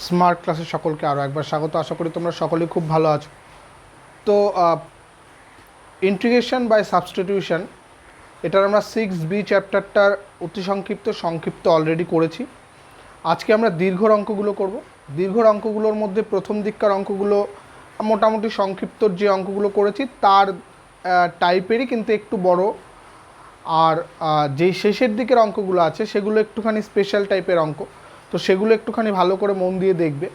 Smart ক্লাসে সকলকে আরও একবার স্বাগত। আশা করি তোমরা সকলেই খুব ভালো আছো। তো ইন্টিগ্রেশন বাই সাবস্টিটিউশন এটার আমরা 6B চ্যাপ্টারটার অতি সংক্ষিপ্ত অলরেডি করেছি। আজকে আমরা দীর্ঘর অঙ্কগুলো করব। দীর্ঘর অঙ্কগুলোর মধ্যে প্রথম দিককার অঙ্কগুলো মোটামুটি সংক্ষিপ্তর যে অঙ্কগুলো করেছি তার টাইপেরই কিন্তু একটু বড়, আর যেই শেষের দিকের অঙ্কগুলো আছে সেগুলো একটুখানি স্পেশাল টাইপের অঙ্ক। তো সেগুলো একটুখানি ভালো করে মন দিয়ে দেখবে।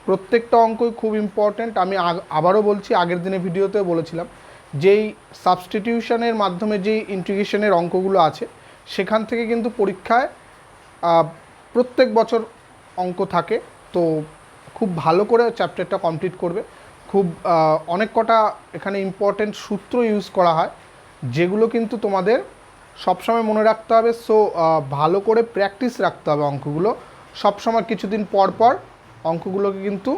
প্রত্যেকটা অঙ্কই খুব ইম্পর্ট্যান্ট। আমি আবারও বলছি, আগের দিনে ভিডিওতেও বলেছিলাম, যেই সাবস্টিটিউশনের মাধ্যমে যেই ইন্টিগ্রেশনের অঙ্কগুলো আছে সেখান থেকে কিন্তু পরীক্ষায় প্রত্যেক বছর অঙ্ক থাকে। তো খুব ভালো করে চ্যাপ্টারটা কমপ্লিট করবে। খুব অনেক কটা এখানে ইম্পর্ট্যান্ট সূত্র ইউজ করা হয় যেগুলো কিন্তু তোমাদের সবসময় মনে রাখতে হবে। সো ভালো করে প্র্যাকটিস রাখতে হবে অঙ্কগুলো। সবসময় কিছুদিন পর পর অঙ্কগুলোকে কিন্তু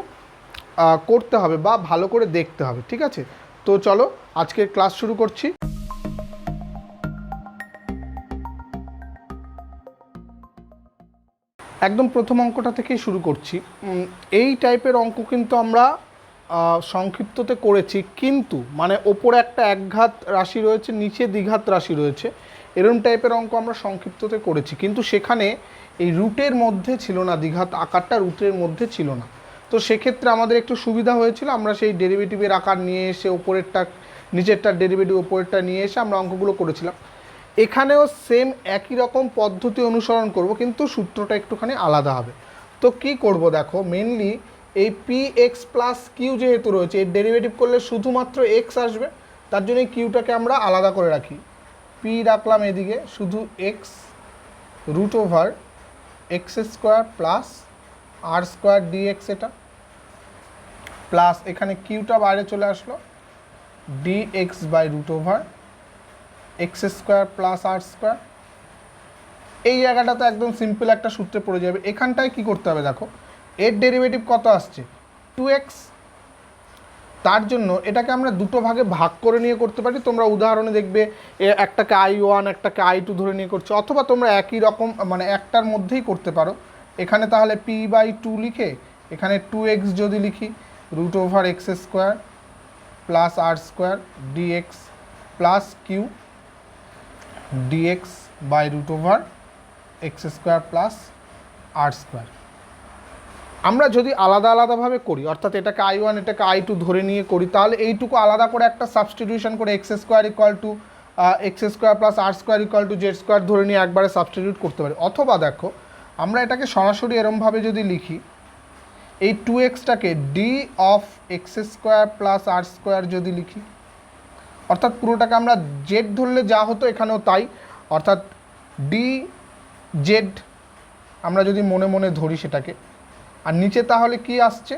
করতে হবে বা ভালো করে দেখতে হবে, ঠিক আছে? তো চলো আজকের ক্লাস শুরু করছি। একদম প্রথম অঙ্কটা থেকেই শুরু করছি। এই টাইপের অঙ্ক কিন্তু আমরা সংক্ষিপ্ততে করেছি, কিন্তু মানে ওপরে একটা একঘাত রাশি রয়েছে, নিচে দ্বিঘাত রাশি রয়েছে, এরকম টাইপের অঙ্ক আমরা সংক্ষিপ্ততে করেছি, কিন্তু সেখানে এই রুটের মধ্যে ছিল না, দ্বিঘাত আকারটা রুটের মধ্যে ছিল না। তো সেক্ষেত্রে আমাদের একটু সুবিধা হয়েছিল, আমরা সেই ডেরিভেটিভের আকার নিয়ে এসে ওপরেরটা নিচেরটার ডেরিভেটিভ ওপরেরটা নিয়ে এসে আমরা অঙ্কগুলো করেছিলাম। এখানেও সেম একই রকম পদ্ধতি অনুসরণ করব, কিন্তু সূত্রটা একটুখানি আলাদা হবে। তো কি করব দেখো, মেনলি এই পি এক্স প্লাস কিউ যেহেতু রয়েছে, এর ডেরিভেটিভ করলে শুধুমাত্র এক্স আসবে, তার জন্য এই কিউটাকে আমরা আলাদা করে রাখি। পি রাখলাম এদিকে, শুধু x root over x square plus r square d x, এটা প্লাস এখানে কিউটা বাইরে চলে আসলো, d x by root over x square plus r square. এই জায়গাটা তো একদম সিম্পল একটা সূত্রে পড়ে যাবে। এখানটায় কি করতে হবে দেখো, এর ডেরিভেটিভ কত আসছে 2x, তার জন্য এটাকে আমরা দুটো ভাগে ভাগ করে নিয়ে করতে পারি। তোমরা উদাহরণে দেখবে একটাকে I1 একটাকে I2 ধরে নিয়ে করছে, অথবা তোমরা একই রকম মানে একটার মধ্যেই করতে পারো। এখানে তাহলে p/2 লিখে এখানে 2x যদি লিখি, root over x square plus r square dx plus q dx by root over x square plus r square. আমরা যদি আলাদা আলাদাভাবে করি, অর্থাৎ এটাকে I1 এটাকে I2 ধরে নিয়ে করি, তাহলে এইটুকু আলাদা করে একটা সাবস্টিটিউশন করে x square equal to x square plus r square equal to z square ধরে নিয়ে একবারে সাবস্টিটিউট করতে পারি। অথবা দেখো, আমরা এটাকে সরাসরি এরমভাবে যদি লিখি, এই 2xটাকে d of x square plus r square যদি লিখি, অর্থাৎ পুরোটাকে আমরা জেড ধরলে যা হতো এখানেও তাই, অর্থাৎ ডি জেড আমরা যদি মনে মনে ধরি সেটাকে, আর নিচে তাহলে কি আসছে,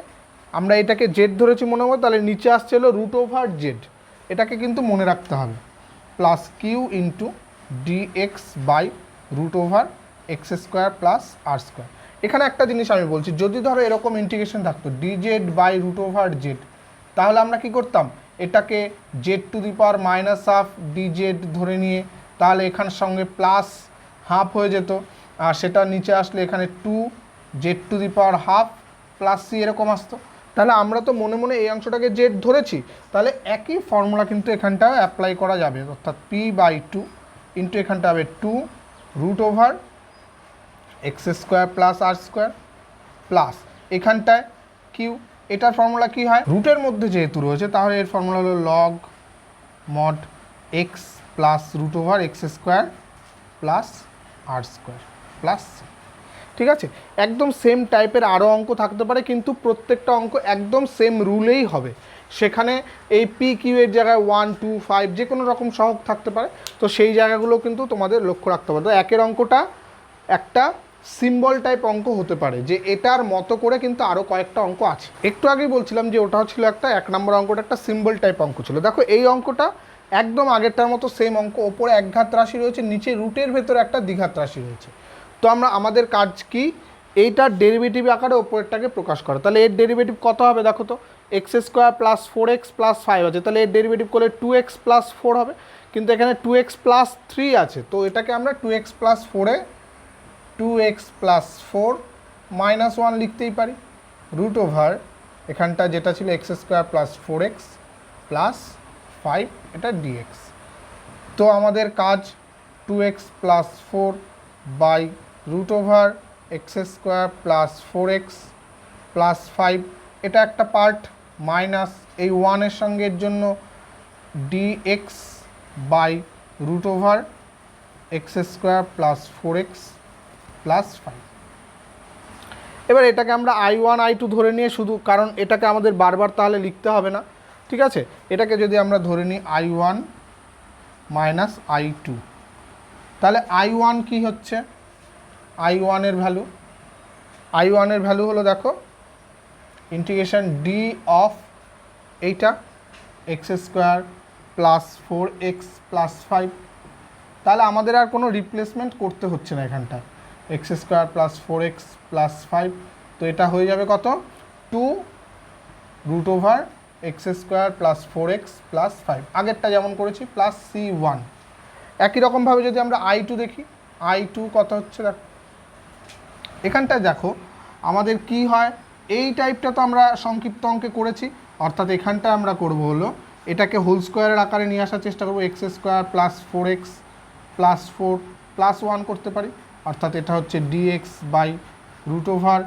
আমরা এটাকে জেড ধরেছি মনে মনে, তাহলে নিচে আসছে হলো রুট ওভার জেড, এটাকে কিন্তু মনে রাখতে হবে, plus q into dx by root over x square plus r square. এখানে একটা জিনিস আমি বলছি, যদি ধরো এরকম ইন্টিগ্রেশন থাকতো dz by root over z, তাহলে আমরা কি করতাম, এটাকে z to the power minus half dz ধরে নিয়ে, তাহলে এখানের সঙ্গে প্লাস হাফ হয়ে যেত, আর সেটা নিচে আসলে এখানে 2 z to the power half plus c এরকম আসতো। তাহলে আমরা তো মনে মনে এই অংশটাকে জেড ধরেছি, তাহলে একই ফর্মুলা কিন্তু এখানটাও অ্যাপ্লাই করা যাবে, অর্থাৎ p/2 ইন্টু এখানটা হবে 2 root over x square plus r square plus এখানটায় কিউ। এটার ফর্মুলা কি হয়, রুটের মধ্যে যেহেতু রয়েছে তাহলে এর ফর্মুলা হলো log mod x plus root over x square plus r square plus c. ঠিক আছে, একদম সেম টাইপের আরও অঙ্ক থাকতে পারে, কিন্তু প্রত্যেকটা অঙ্ক একদম সেম রুলেই হবে। সেখানে এই পি কিউ এর জায়গায় 1 2 5 যে কোনো রকম সহগ থাকতে পারে, তো সেই জায়গাগুলো কিন্তু তোমাদের লক্ষ্য রাখতে হবে। তো একের অঙ্কটা একটা সিম্বল টাইপ অঙ্ক হতে পারে, যে এটার মতো করে কিন্তু আরও কয়েকটা অঙ্ক আছে। একটু আগেই বলছিলাম যে ওটাও ছিল একটা 1 নম্বর অঙ্কটা একটা সিম্বল টাইপ অঙ্ক ছিল। দেখো এই অঙ্কটা একদম আগেরটার মতো সেম অঙ্ক, ওপরে একঘাত রাশি রয়েছে, নিচে রুটের ভেতরে একটা দ্বিঘাত রাশি রয়েছে। তো আমাদের কাজ কি, এইটার ডেরিভেটিভ আকারে ওপরেরটাকে প্রকাশ করা। তাহলে এর ডেরিভেটিভ কত হবে দেখো তো, x square plus 4x plus 5 আছে, তাহলে এর ডেরিভেটিভ করলে 2x প্লাস 4 হবে, কিন্তু এখানে 2x প্লাস 3 আছে, তো এটাকে আমরা 2x প্লাস 4 এ 2x প্লাস 4 মাইনাস 1 লিখতেই পারি। রুট ওভার এখানটা যেটা ছিল x square plus 4x plus 5 এটা ডিএক্স। তো আমাদের কাজ 2x plus 4 by root over x square plus 4x plus 5 এটা একটা পার্ট মাইনাস এই 1-এর সঙ্গে এর জন্য dx by root over x square plus 4x plus 5। এবার এটাকে আমরা i1 i2 ধরে নিয়ে শুধু, কারণ এটাকে আমাদের বারবার তাহলে লিখতে হবে না, ঠিক আছে। এটাকে যদি আমরা ধরে নিই i1 মাইনাস i2, তাহলে i1 কি হচ্ছে, i1 এর ভ্যালু হলো দেখো ইন্টিগ্রেশন d অফ এইটা x square plus 4x plus 5। তাহলে আমাদের আর কোনো রিপ্লেসমেন্ট করতে হচ্ছে না এখানটায়, x square plus 4x plus 5। তো এটা হয়ে যাবে কত, 2 root over x square plus 4x plus 5, আগেরটা যেমন করেছি, প্লাস c1। একই রকমভাবে যদি আমরা i2 দেখি, i2 কত হচ্ছে দেখো, এখানটায় দেখো আমাদের কি হয়, এই টাইপটা তো আমরা সংক্ষিপ্ত অঙ্কে করেছি, অর্থাৎ এখানটা আমরা করব হলো এটাকে হোল স্কোয়ারের আকারে নিয়ে আসার চেষ্টা করবো, x square plus 4x plus 4 plus 1 করতে পারি, অর্থাৎ এটা হচ্ছে dx by root over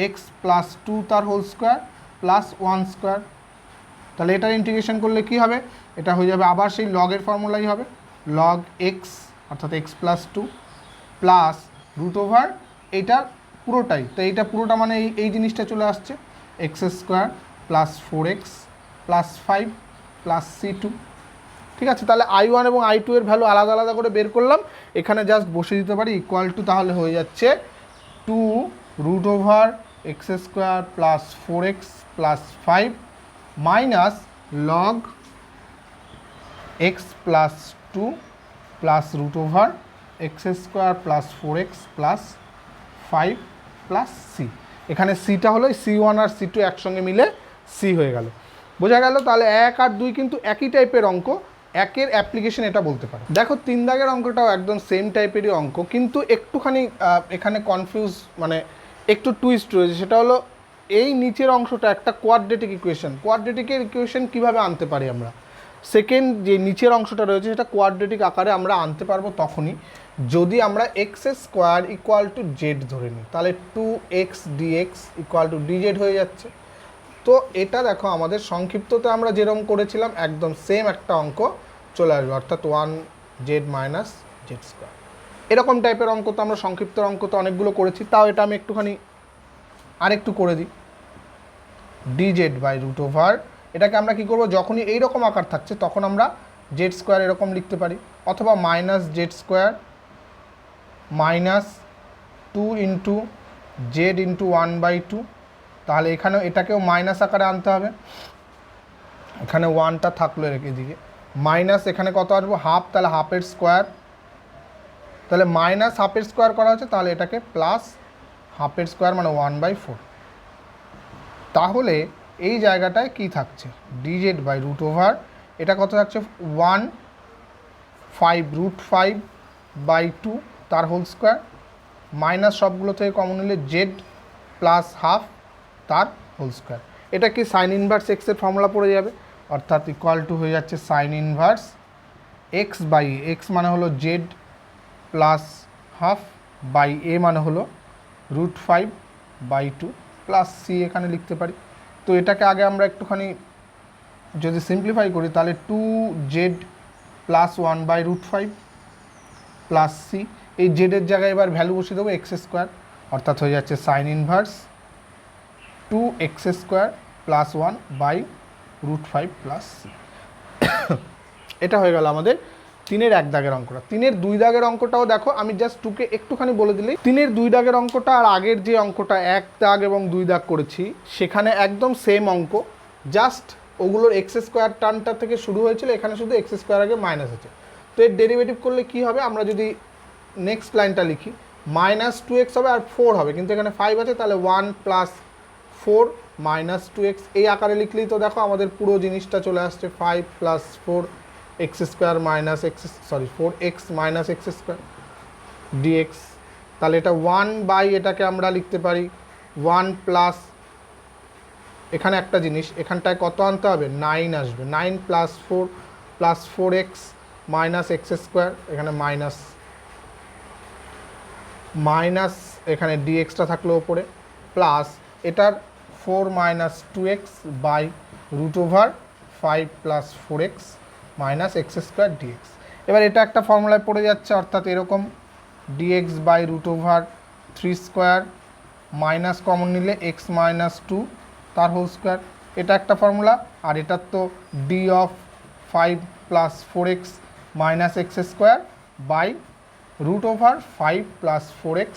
x plus 2 তার হোল স্কোয়ার প্লাস 1 স্কোয়ার। তাহলে এটার ইন্টিগ্রেশন করলে কি হবে, এটা হয়ে যাবে আবার সেই লগের ফর্মুলাই হবে, লগ এক্স অর্থাৎ x plus 2 plus root over এইটার পুরোটাই, তো এইটা পুরোটা মানে এই জিনিসটা চলে আসছে x square plus 4x plus 5 plus c2, ঠিক আছে। তাহলে i1 এবং i2 এর ভ্যালু আলাদা আলাদা করে বের করলাম, এখানে জাস্ট বসে দিতে পারি, ইকুয়াল টু তাহলে হয়ে যাচ্ছে 2 root over x square plus 4x plus 5 minus log x plus 2 plus root over x square plus 4x plus 5 plus c. এখানে সিটা হলো c1 আর c2 একসঙ্গে মিলে c হয়ে গেল, বোঝা গেল। তাহলে 1 আর 2 কিন্তু একই টাইপের অঙ্ক, একের অ্যাপ্লিকেশন এটা বলতে পারে। দেখো 3 দাগের অঙ্কটাও একদম সেম টাইপেরই অঙ্ক, কিন্তু একটুখানি এখানে কনফিউজ মানে একটু টুইস্ট রয়েছে, সেটা হলো এই নিচের অংশটা একটা কোয়াড্রেটিক ইকুয়েশন কীভাবে আনতে পারি আমরা, সেকেন্ড যে নিচের অংশটা রয়েছে সেটা কোয়াড্রেটিক আকারে আমরা আনতে পারবো তখনই যদি আমরা x square equal to Z ধরে নিই, তাহলে 2x dx equal two dz হয়ে যাচ্ছে। তো এটা দেখো আমাদের সংক্ষিপ্ততে আমরা যেরকম করেছিলাম একদম সেম একটা অঙ্ক চলে আসবে, অর্থাৎ 1z মাইনাস জেড স্কোয়ার। এরকম টাইপের অঙ্ক তো আমরা সংক্ষিপ্ত অঙ্ক তো অনেকগুলো করেছি, তাও এটা আমি একটুখানি আরেকটু করে দিই, dz বাই রুট ওভার এটাকে আমরা কী করবো, যখনই এইরকম আকার থাকছে তখন আমরা জেড স্কোয়ার এরকম লিখতে পারি, অথবা minus Z square minus 2 into Z into 1/2। তাহলে এখানেও এটাকেও মাইনাস আকারে আনতে হবে, এখানে 1টা থাকলো এদিকে, মাইনাস এখানে কত আসবো হাফ, তাহলে হাফের স্কোয়ার, তাহলে মাইনাস হাফের স্কোয়ার করা হচ্ছে, তাহলে এটাকে প্লাস হাফের স্কোয়ার মানে 1/4। তাহলে এই জায়গাটায় কি থাকছে, dz বাই রুট ওভার এটা কত থাকছে 1/5 রুট 5/2 তার হোল স্কোয়ার, মাইনাস সবগুলো থেকে কমন নিলে জেড প্লাস হাফ তার হোল স্কোয়ার। এটা কি সাইন ইনভার্স এক্সের ফর্মুলা পড়ে যাবে, অর্থাৎ ইকুয়াল টু হয়ে যাচ্ছে sine inverse x by x মানে হলো z plus half by a মানে হলো রুট 5/2 প্লাস সি এখানে লিখতে পারি। তো এটাকে আগে আমরা একটুখানি যদি সিম্পলিফাই করি, তাহলে 2z প্লাস 1/√5 প্লাস সি, এই জেডের জায়গায় এবার ভ্যালু বসিয়ে দেবো এক্স স্কোয়ার, অর্থাৎ হয়ে যাচ্ছে sine inverse 2x square plus 1/√5 plus c. এটা হয়ে গেল আমাদের 3-এর 1 দাগের অঙ্কটা। 3-এর 2 দাগের অঙ্কটাও দেখো, আমি জাস্ট টুকে একটুখানি বলে দিলেই, 3-এর 2 দাগের অঙ্কটা আর আগের যে অঙ্কটা 1 দাগ এবং 2 দাগ করেছি সেখানে একদম সেম অঙ্ক, জাস্ট ওগুলোর এক্স স্কোয়ার টার্মটা থেকে শুরু হয়েছিল, এখানে শুধু এক্স স্কোয়ার আগে মাইনাস আছে। তো এর ডেরিভেটিভ করলে কি হবে, আমরা যদি নেক্সট লাইনটা লিখি মাইনাস 2x হবে আর 4 হবে, কিন্তু এখানে 5 আছে, তাহলে 1 প্লাস 4 মাইনাস 2x এই আকারে লিখলেই তো দেখো আমাদের পুরো জিনিসটা চলে আসছে 5 plus 4 x square minus four x minus x square dx. তাহলে এটা 1 বাই এটাকে আমরা লিখতে পারি 1 প্লাস এখানে একটা জিনিস, এখানটায় কত আনতে হবে, 9 আসবে, 9 plus 4x minus x square, এখানে মাইনাস এখানে ডিএক্সটা থাকলো ওপরে, প্লাস এটার 4 minus 2x by root over 5 plus 4x minus x square dx. এবার এটা একটা ফর্মুলায় পড়ে যাচ্ছে, অর্থাৎ এরকম dx by root over 3 square minus common নিলে এক্স মাইনাস 2 তার হোল স্কোয়ার, এটা একটা ফর্মুলা। আর এটার তো d of 5 plus 4x minus x square by root over 5 plus 4x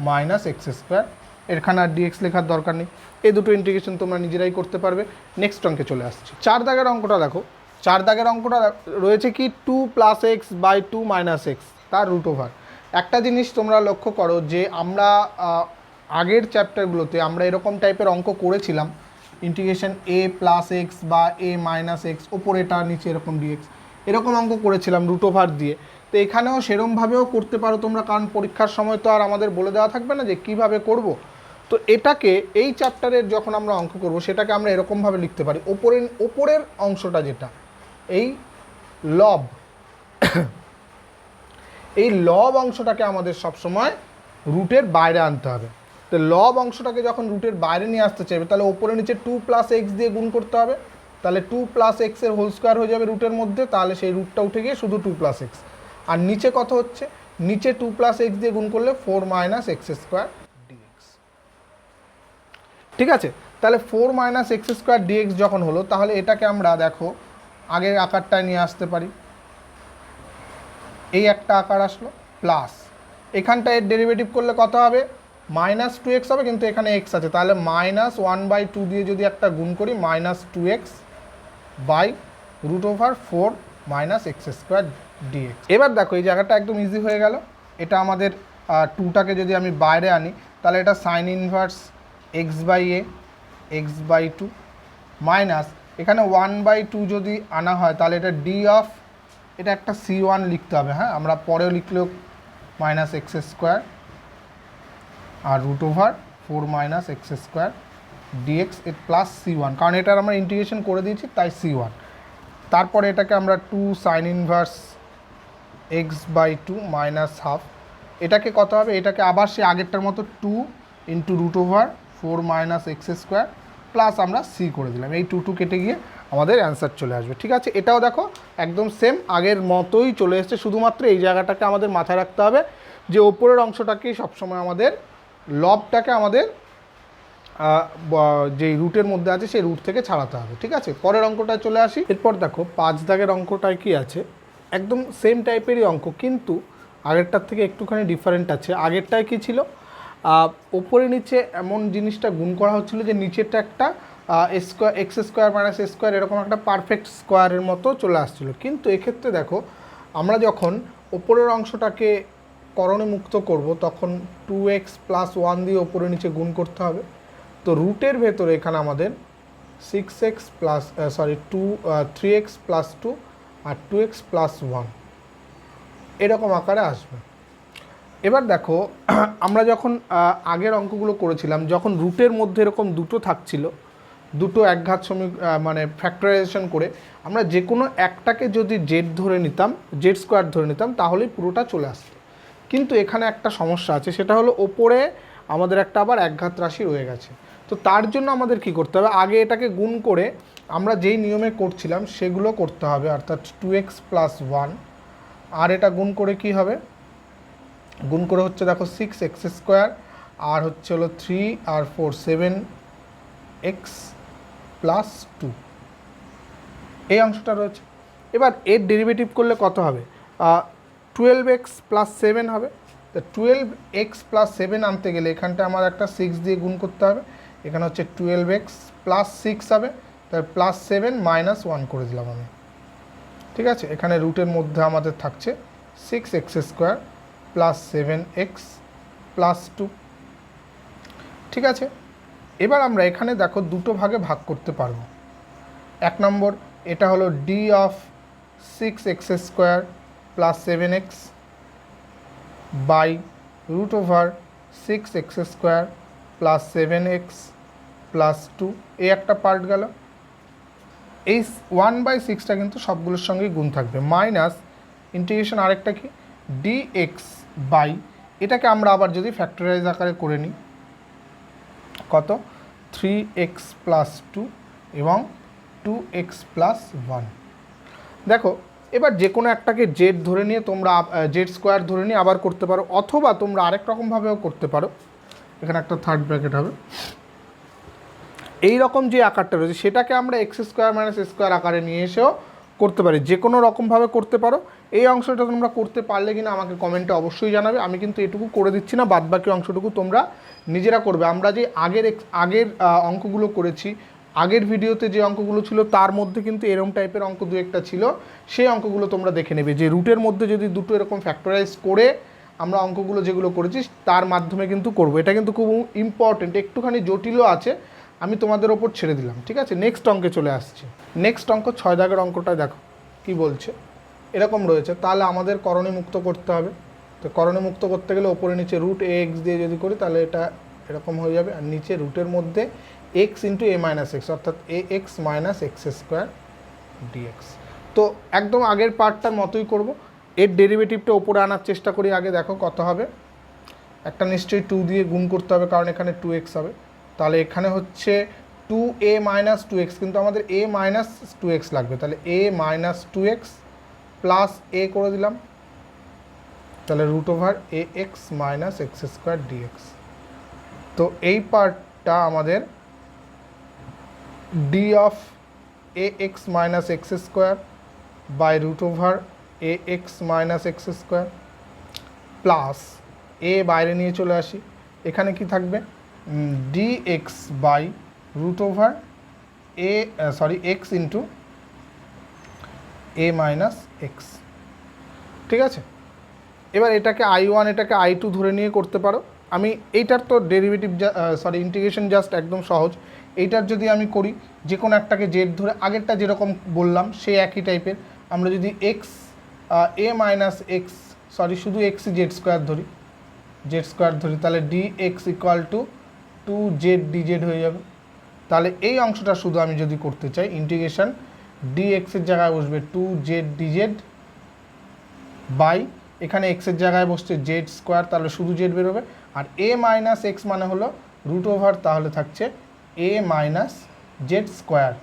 minus x square, এখানে আর ডিএক্স লেখার দরকার নেই। এই দুটো ইন্টিগ্রেশন তোমরা নিজেরাই করতে পারবে। নেক্সট অঙ্কে চলে আসছি। 4 দাগের অঙ্কটা দেখো, 4 দাগের অঙ্কটা রয়েছে কি 2 plus x by 2 minus x তার রুট ওভার। একটা জিনিস তোমরা লক্ষ্য করো যে আমরা আগের চ্যাপ্টারগুলোতে আমরা এরকম টাইপের অঙ্ক করেছিলাম, ইন্টিগ্রেশন এ প্লাস এক্স বা এ মাইনাস এক্স, ওপরে এটা নিচে এরকম ডিএক্স, এরকম অঙ্ক করেছিলাম রুট ওভার দিয়ে। তো এখানেও সেরমভাবেও করতে পারো তোমরা, কারণ পরীক্ষার সময় তো আর আমাদের বলে দেওয়া থাকবে না যে কিভাবে করব। তো এটাকে এই চ্যাপ্টারের যখন আমরা অঙ্ক করব সেটাকে আমরা এরকমভাবে লিখতে পারি, ওপরের অংশটা যেটা এই লব, এই লব অংশটাকে আমাদের সবসময় রুটের বাইরে আনতে হবে। তো লব অংশটাকে যখন রুটের বাইরে নিয়ে আসতে চাইবে তাহলে ওপরে নিচে 2 প্লাস এক্স দিয়ে গুণ করতে হবে, তাহলে 2 প্লাস এক্সের হোল স্কোয়ার হয়ে যাবে রুটের মধ্যে, তাহলে সেই রুটটা উঠে গিয়ে শুধু 2 প্লাস এক্স। আর নিচে কত হচ্ছে, নিচে 2 প্লাস এক্স দিয়ে গুণ করলে 4 মাইনাস এক্স স্কোয়ার ডিএক্স। ঠিক আছে, তাহলে 4 মাইনাস এক্স স্কোয়ার ডিএক্স যখন হলো, তাহলে এটাকে আমরা দেখো আগের আকারটায় নিয়ে আসতে পারি। এই একটা আকার আসলো, প্লাস এখানটা এর ডেরিভেটিভ করলে কত হবে, মাইনাস 2x হবে, কিন্তু এখানে x আছে, তাহলে মাইনাস 1/2 দিয়ে যদি একটা গুণ করি, minus 2x by root over 4 minus x square dx. এবার দেখো এই জায়গাটা একদম ইজি হয়ে গেল। এটা আমাদের 2টাকে যদি আমি বাইরে আনি, তাহলে এটা সাইন ইনভার্স x/2 মাইনাস এখানে 1/2 যদি আনা হয় তাহলে এটা ডি অফ, এটা একটা c1 লিখতে হবে, হ্যাঁ আমরা পরেও লিখলেও minus x square r root over 4 minus x square d x এর প্লাস c1, কারণ এটার আমরা ইন্টিগ্রেশন করে দিয়েছি তাই c1। তারপরে এটাকে আমরা 2 sign inverse x/2 minus half, এটাকে কত হবে, এটাকে আবার সে আগেরটার মতো 2 into root over 4 minus x square plus আমরা সি করে দিলাম, এই 2 কেটে গিয়ে আমাদের অ্যান্সার চলে আসবে। ঠিক আছে, এটাও দেখো একদম সেম আগের মতোই চলে এসছে, শুধুমাত্র এই জায়গাটাকে আমাদের মাথায় রাখতে হবে যে ওপরের অংশটাকেই সবসময় আমাদের লবটাকে আমাদের যেই রুটের মধ্যে আছে সেই রুট থেকে ছাড়াতে হবে। ঠিক আছে, পরের অঙ্কটায় চলে আসি। এরপর দেখো 5 দাগের অঙ্কটায় কি আছে, একদম সেম টাইপেরই অঙ্ক, কিন্তু আগেরটার থেকে একটুখানি ডিফারেন্ট আছে। আগেরটায় কি ছিল, ওপরে নিচে এমন জিনিসটা গুণ করা হচ্ছিল যে নিচেরটা একটা square x square minus square এরকম একটা পারফেক্ট স্কোয়ারের মতো চলে আসছিল। কিন্তু এক্ষেত্রে দেখো আমরা যখন ওপরের অংশটাকে করণে মুক্ত করব তখন 2x প্লাস 1 দিয়ে ওপরে নিচে গুণ করতে হবে। তো রুটের ভেতরে এখানে আমাদের 6x প্লাস 3x প্লাস 2 আর 2x প্লাস 1 এরকম আকারে আসবে। এবার দেখো আমরা যখন আগের অঙ্কগুলো করেছিলাম, যখন রুটের মধ্যে এরকম দুটো থাকছিল, দুটো একঘাত মানে ফ্যাক্টরাইজেশন করে আমরা যে কোনো একটাকে যদি জেড ধরে নিতাম, জেড স্কোয়ার ধরে নিতাম, তাহলেই পুরোটা চলে আসতো। কিন্তু এখানে একটা সমস্যা আছে, সেটা হলো ওপরে আমাদের একটা আবার একঘাত রাশি রয়ে গেছে। তো তার জন্য আমাদের কি করতে হবে, আগে এটাকে গুণ করে আমরা যেই নিয়মে করছিলাম সেগুলো করতে হবে, অর্থাৎ 2x প্লাস 1, আর এটা গুণ করে কি হবে, গুণ করে হচ্ছে দেখো 6x স্কোয়ার আর হচ্ছে হলো 3 আর 4 7x প্লাস 2, এই অংশটা রয়েছে। এবার এর ডেরিভেটিভ করলে কত হবে, 12x প্লাস 7 হবে। তো 12x প্লাস 7 আনতে গেলে এখানটা আমার একটা 6 দিয়ে গুণ করতে হবে, এখানে হচ্ছে 12x প্লাস 6 হবে, তাই প্লাস 7 মাইনাস 1 করে দিলাম আমি। ঠিক আছে, এখানে রুটের মধ্যে আমাদের থাকছে 6x square plus 7x plus 2। ঠিক আছে, এবার আমরা এখানে দেখো দুটো ভাগে ভাগ করতে পারবো। 1 নম্বর, এটা হলো d of 6x square plus 7x by root over 6x square plus 7x plus 2, এই একটা পার্ট গেল। এই 1/6টা কিন্তু সবগুলোর সঙ্গেই গুণ থাকবে, মাইনাস ইন্টিগ্রেশন আরেকটা কি dx বাই, এটাকে আমরা আবার যদি ফ্যাক্টরাইজ আকারে করে নিই, কত 3x প্লাস 2 এবং 2x প্লাস 1। দেখো এবার যে কোনো একটাকে জেড ধরে নিয়ে তোমরা জেড স্কোয়ার ধরে নিয়ে আবার করতে পারো, অথবা তোমরা আরেক রকমভাবেও করতে পারো। এখানে একটা থার্ড ব্র্যাকেট হবে, এই রকম যে আকারটা রয়েছে সেটাকে আমরা এক্স স্কোয়ার মাইনাস স্কোয়ার আকারে নিয়ে এসেও করতে পারি, যে কোনো রকমভাবে করতে পারো। এই অংশটা তোমরা করতে পারলে কিনা আমাকে কমেন্টে অবশ্যই জানাবে। আমি কিন্তু এটুকু করে দিচ্ছি না, বাদবাকি অংশটুকু তোমরা নিজেরা করবে। আমরা যে আগের অঙ্কগুলো করেছি, আগের ভিডিওতে যে অঙ্কগুলো ছিল তার মধ্যে কিন্তু এরকম টাইপের অঙ্ক দু একটা ছিল, সেই অঙ্কগুলো তোমরা দেখে নেবে, যে রুটের মধ্যে যদি দুটো এরকম ফ্যাক্টরাইজ করে আমরা অঙ্কগুলো যেগুলো করেছি তার মাধ্যমে কিন্তু করব। এটা কিন্তু খুব ইম্পর্টেন্ট, একটুখানি জটিলও আছে, আমি তোমাদের ওপর ছেড়ে দিলাম, ঠিক আছে। নেক্সট অঙ্কে চলে আসছে। নেক্সট অঙ্ক 6 দাগের অঙ্কটা দেখো কি বলছে, এরকম রয়েছে। তাহলে আমাদের করণীয় মুক্ত করতে হবে। তো করণীয় মুক্ত করতে গেলে ওপরে নিচে রুট এ এক্স দিয়ে যদি করি তাহলে এটা এরকম হয়ে যাবে, আর নিচে রুটের মধ্যে x into a minus x, অর্থাৎ a x minus x square d x. তো একদম আগের পার্টটার মতোই করব, এর ডেরিভেটিভটা ওপরে আনার চেষ্টা করি। আগে দেখো কত হবে, একটা নিশ্চয়ই 2 দিয়ে গুণ করতে হবে, কারণ এখানে 2x হবে। তাহলে এখানে হচ্ছে 2a মাইনাস 2x, কিন্তু আমাদের a মাইনাস 2x লাগবে, তাহলে a minus 2x plus a করে দিলাম, তাহলে root over a x minus x square d x. তো এই পার্টটা আমাদের d of a x minus x square by root over a x minus x square plus a বাইরে নিয়ে চলে আসি, এখানে কি থাকবে dx by root over x into a minus x, ঠিক আছে। এবার এটাকে I1 এটাকে I2 ধরে নিয়ে করতে পারো। আমি এইটার তো ডেরিভেটিভ ইন্টিগ্রেশন জাস্ট একদম সহজ। এইটার যদি আমি করি, যে কোনো একটাকে জেড ধরে, আগেরটা যেরকম বললাম সেই একই টাইপের, আমরা যদি এক্স এ মাইনাস এক্স শুধু এক্স জেড স্কোয়ার ধরি, তাহলে dx equal two 2z dz হয়ে যাবে। তাহলে এই অংশটা শুধু আমি যদি করতে চাই, ইন্টিগ্রেশন dx এর জায়গায় বসবে 2z dz বাই, এখানে x এর জায়গায় বসছে জেড স্কোয়ার, তাহলে শুধু জেড বেরোবে, আর a মাইনাস এক্স মানে হলো রুট ওভার, তাহলে থাকছে a মাইনাস জেড স্কোয়ার,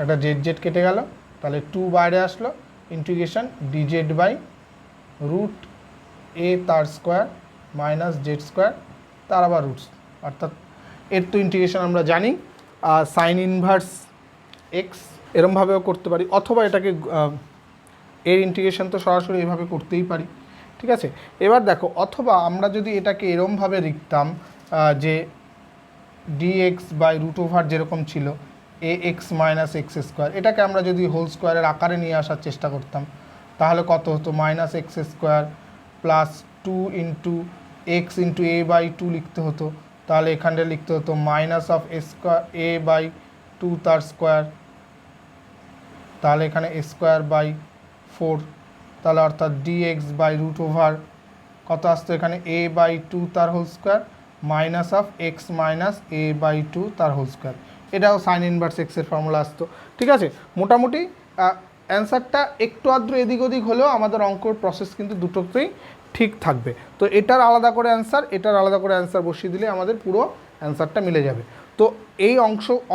একটা জেড জেড কেটে গেল, তাহলে 2 বাইরে আসলো, ইন্টিগ্রেশন dz বাই রুট এ তার স্কোয়ার মাইনাস জেড স্কোয়ার তার আবার রুটস, অর্থাৎ এর তো ইন্টিগ্রেশন আমরা জানি সাইন ইনভার্স এক্স, এরমভাবেও করতে পারি, অথবা এটাকে এর ইন্টিগ্রেশন তো সরাসরি এইভাবে করতেই পারি, ঠিক আছে। এবার দেখো, অথবা আমরা যদি এটাকে এরমভাবে লিখতাম যে ডিএক্স বাই রুট ওভার যেরকম ছিল এ এক্স মাইনাস এক্স স্কোয়ার, এটাকে আমরা যদি হোল স্কোয়ারের আকারে নিয়ে আসার চেষ্টা করতাম, তাহলে কত হতো minus x square plus 2 into x into a by 2 লিখতে হতো, তাহলে এখানটা লিখতে হতো minus of a square a by 2 তার স্কোয়ার, তাহলে এখানে এ স্কোয়ার বাই 4, তাহলে অর্থাৎ ডিএক্স বাই রুট ওভার কত আসতো এখানে এ বাই 2 তার whole square minus of x minus a by 2 তার হোল স্কোয়ার, এটাও সাইন ইনভার্স এক্সের ফর্মুলা আসতো, ঠিক আছে। মোটামুটি অ্যান্সারটা একটু আদ্র এদিক ওদিক হলেও আমাদের অঙ্কর প্রসেস কিন্তু দুটোতেই ঠিক থাকবে। তো এটার আলাদা করে অ্যান্সার, এটার আলাদা করে অ্যান্সার বসিয়ে দিলে আমাদের পুরো অ্যান্সারটা মিলে যাবে। তো এই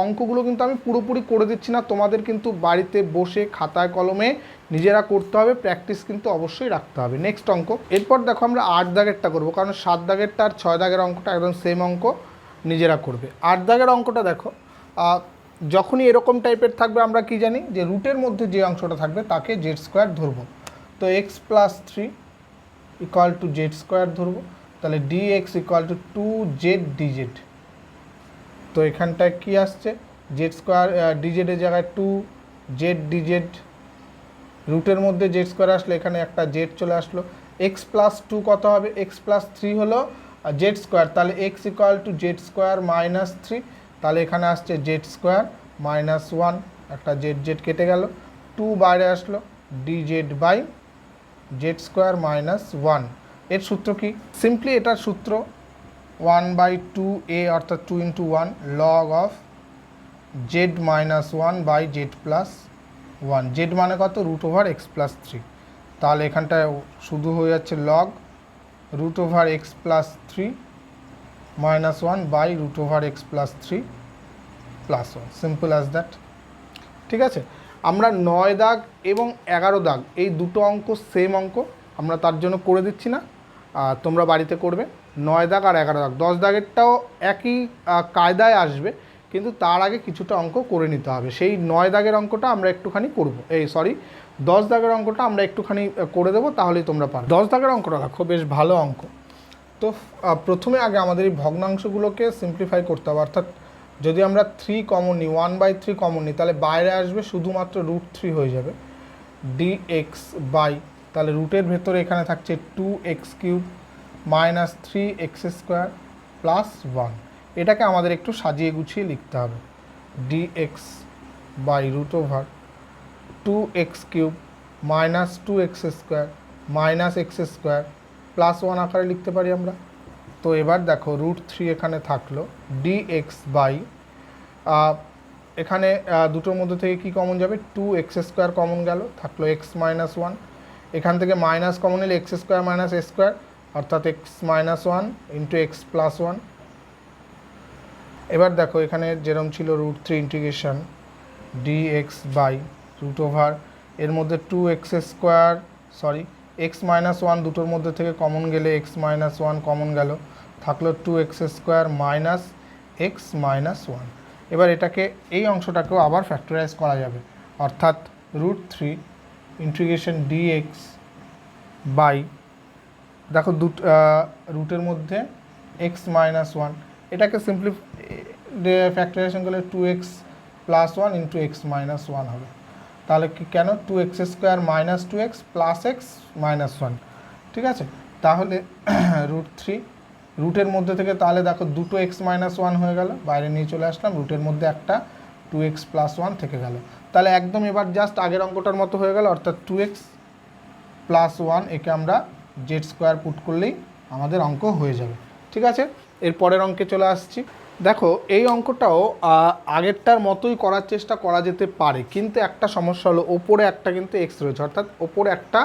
অঙ্কগুলো কিন্তু আমি পুরোপুরি করে দিচ্ছি না, তোমাদের কিন্তু বাড়িতে বসে খাতায় কলমে নিজেরা করতে হবে, প্র্যাকটিস কিন্তু অবশ্যই রাখতে হবে। নেক্সট অঙ্ক, এরপর দেখো আমরা 8 দাগেরটা করবো, কারণ 7 দাগেরটা আর 6 দাগের অঙ্কটা একদম সেম অঙ্ক, নিজেরা করবে। 8 দাগের অঙ্কটা দেখো, যখনই এরকম টাইপের থাকবে আমরা কি জানি যে রুটের মধ্যে যে অংশটা থাকবে তাকে জেড স্কোয়ার ধরবো, তো x plus 3 equal to z square ধরবো, তাহলে dx equal two 2z dz। তো এখানটায় কি আসছে জেড স্কোয়ার ডিজেডের জায়গায় 2z dz, রুটের মধ্যে জেড স্কোয়ার আসলে এখানে একটা জেড চলে আসলো, এক্স প্লাস 2 কত হবে, এক্স প্লাস 3 হলো জেড স্কোয়ার, তাহলে x equal to z square minus 3, তাহলে এখানে আসছে জেড স্কোয়ার মাইনাস 1, একটা জেড জেড কেটে গেল, 2 বাইরে আসলো, dz by z square minus 1। এর সূত্র কি, সিম্পলি এটার সূত্র 1/2a অর্থাৎ 2 × 1 log of z - 1 by z plus 1। Z মানে কত? √x + 3। তাহলে এখানটায় শুধু হয়ে যাচ্ছে log √x + 3 - 1 by √x + 3 + 1। Simple as that. ঠিক আছে, আমরা 9 দাগ এবং 11 দাগ এই দুটো অঙ্ক সেম অঙ্ক, আমরা তার জন্য করে দিচ্ছি না, তোমরা বাড়িতে করবে। 9 দাগ আর 11 দাগ, 10 দাগেরটাও একই কায়দায় আসবে, কিন্তু তার আগে কিছুটা অঙ্ক করে নিতে হবে। সেই 9 দাগের অঙ্কটা আমরা একটুখানি করব, 10 দাগের অঙ্কটা আমরা একটুখানি করে দেবো, তাহলেই তোমরা পারবে। 10 দাগের অঙ্কটা দেখো, বেশ ভালো অঙ্ক। তো প্রথমে আগে আমাদের এই ভগ্নাংশগুলোকে সিম্পলিফাই করতে হবে, অর্থাৎ যদি আমরা 3 কমন নিই, 1/3 কমন নিই, তাহলে বাইরে আসবে শুধুমাত্র √3 হয়ে যাবে dx বাই, তাহলে রুটের ভেতরে এখানে থাকছে 2x³ - 3x² + 1। এটাকে আমাদের একটু সাজিয়ে গুছিয়ে লিখতে হবে, dx by √2x³ - 2x² - x² + 1 আকারে লিখতে পারি আমরা। তো এবার দেখো √3 এখানে থাকলো, dx বাই, এখানে দুটোর মধ্যে থেকে কি কমন যাবে? 2x² কমন গেল, থাকলো x - 1। এখান থেকে মাইনাস কমন নিলে x² - a² অর্থাৎ x - 1 × x + 1। এবার দেখো এখানে যেরকম ছিল √3 ইন্টিগ্রেশন dx বাই এর মধ্যে 2x², সরি x - 1 দুটোর মধ্যে থেকে কমন গেলে x - 1 কমন গেল, থাকলো 2x² - x - 1। এবার এটাকে, এই অংশটাকেও আবার ফ্যাক্টরাইজ করা যাবে, অর্থাৎ √3 ইন্টিগ্রেশন dx বাই, দেখো রুটের মধ্যে x - 1, এটাকে সিম্পলি ফ্যাক্টরাইজেশন করলে 2x + 1 × x - 1 হবে। তাহলে কি, কেন? 2x² - 2x + x - 1। ঠিক আছে, তাহলে √3 রুটের মধ্যে থেকে, তাহলে দেখো দুটো x - 1 হয়ে গেল, বাইরে নিয়ে চলে আসলাম, রুটের মধ্যে একটা 2x + 1 থেকে গেল। তাহলে একদম এবার জাস্ট আগের অঙ্কটার মতো হয়ে গেল, অর্থাৎ 2x + 1, একে আমরা z² পুট করলেই আমাদের অঙ্ক হয়ে যাবে। ঠিক আছে, এর পরের অঙ্কে চলে আসছি। দেখো এই অঙ্কটাও আগেরটার মতোই করার চেষ্টা করা যেতে পারে, কিন্তু একটা সমস্যা হলো, ওপরে একটা কিন্তু x রয়েছে, অর্থাৎ ওপরে একটা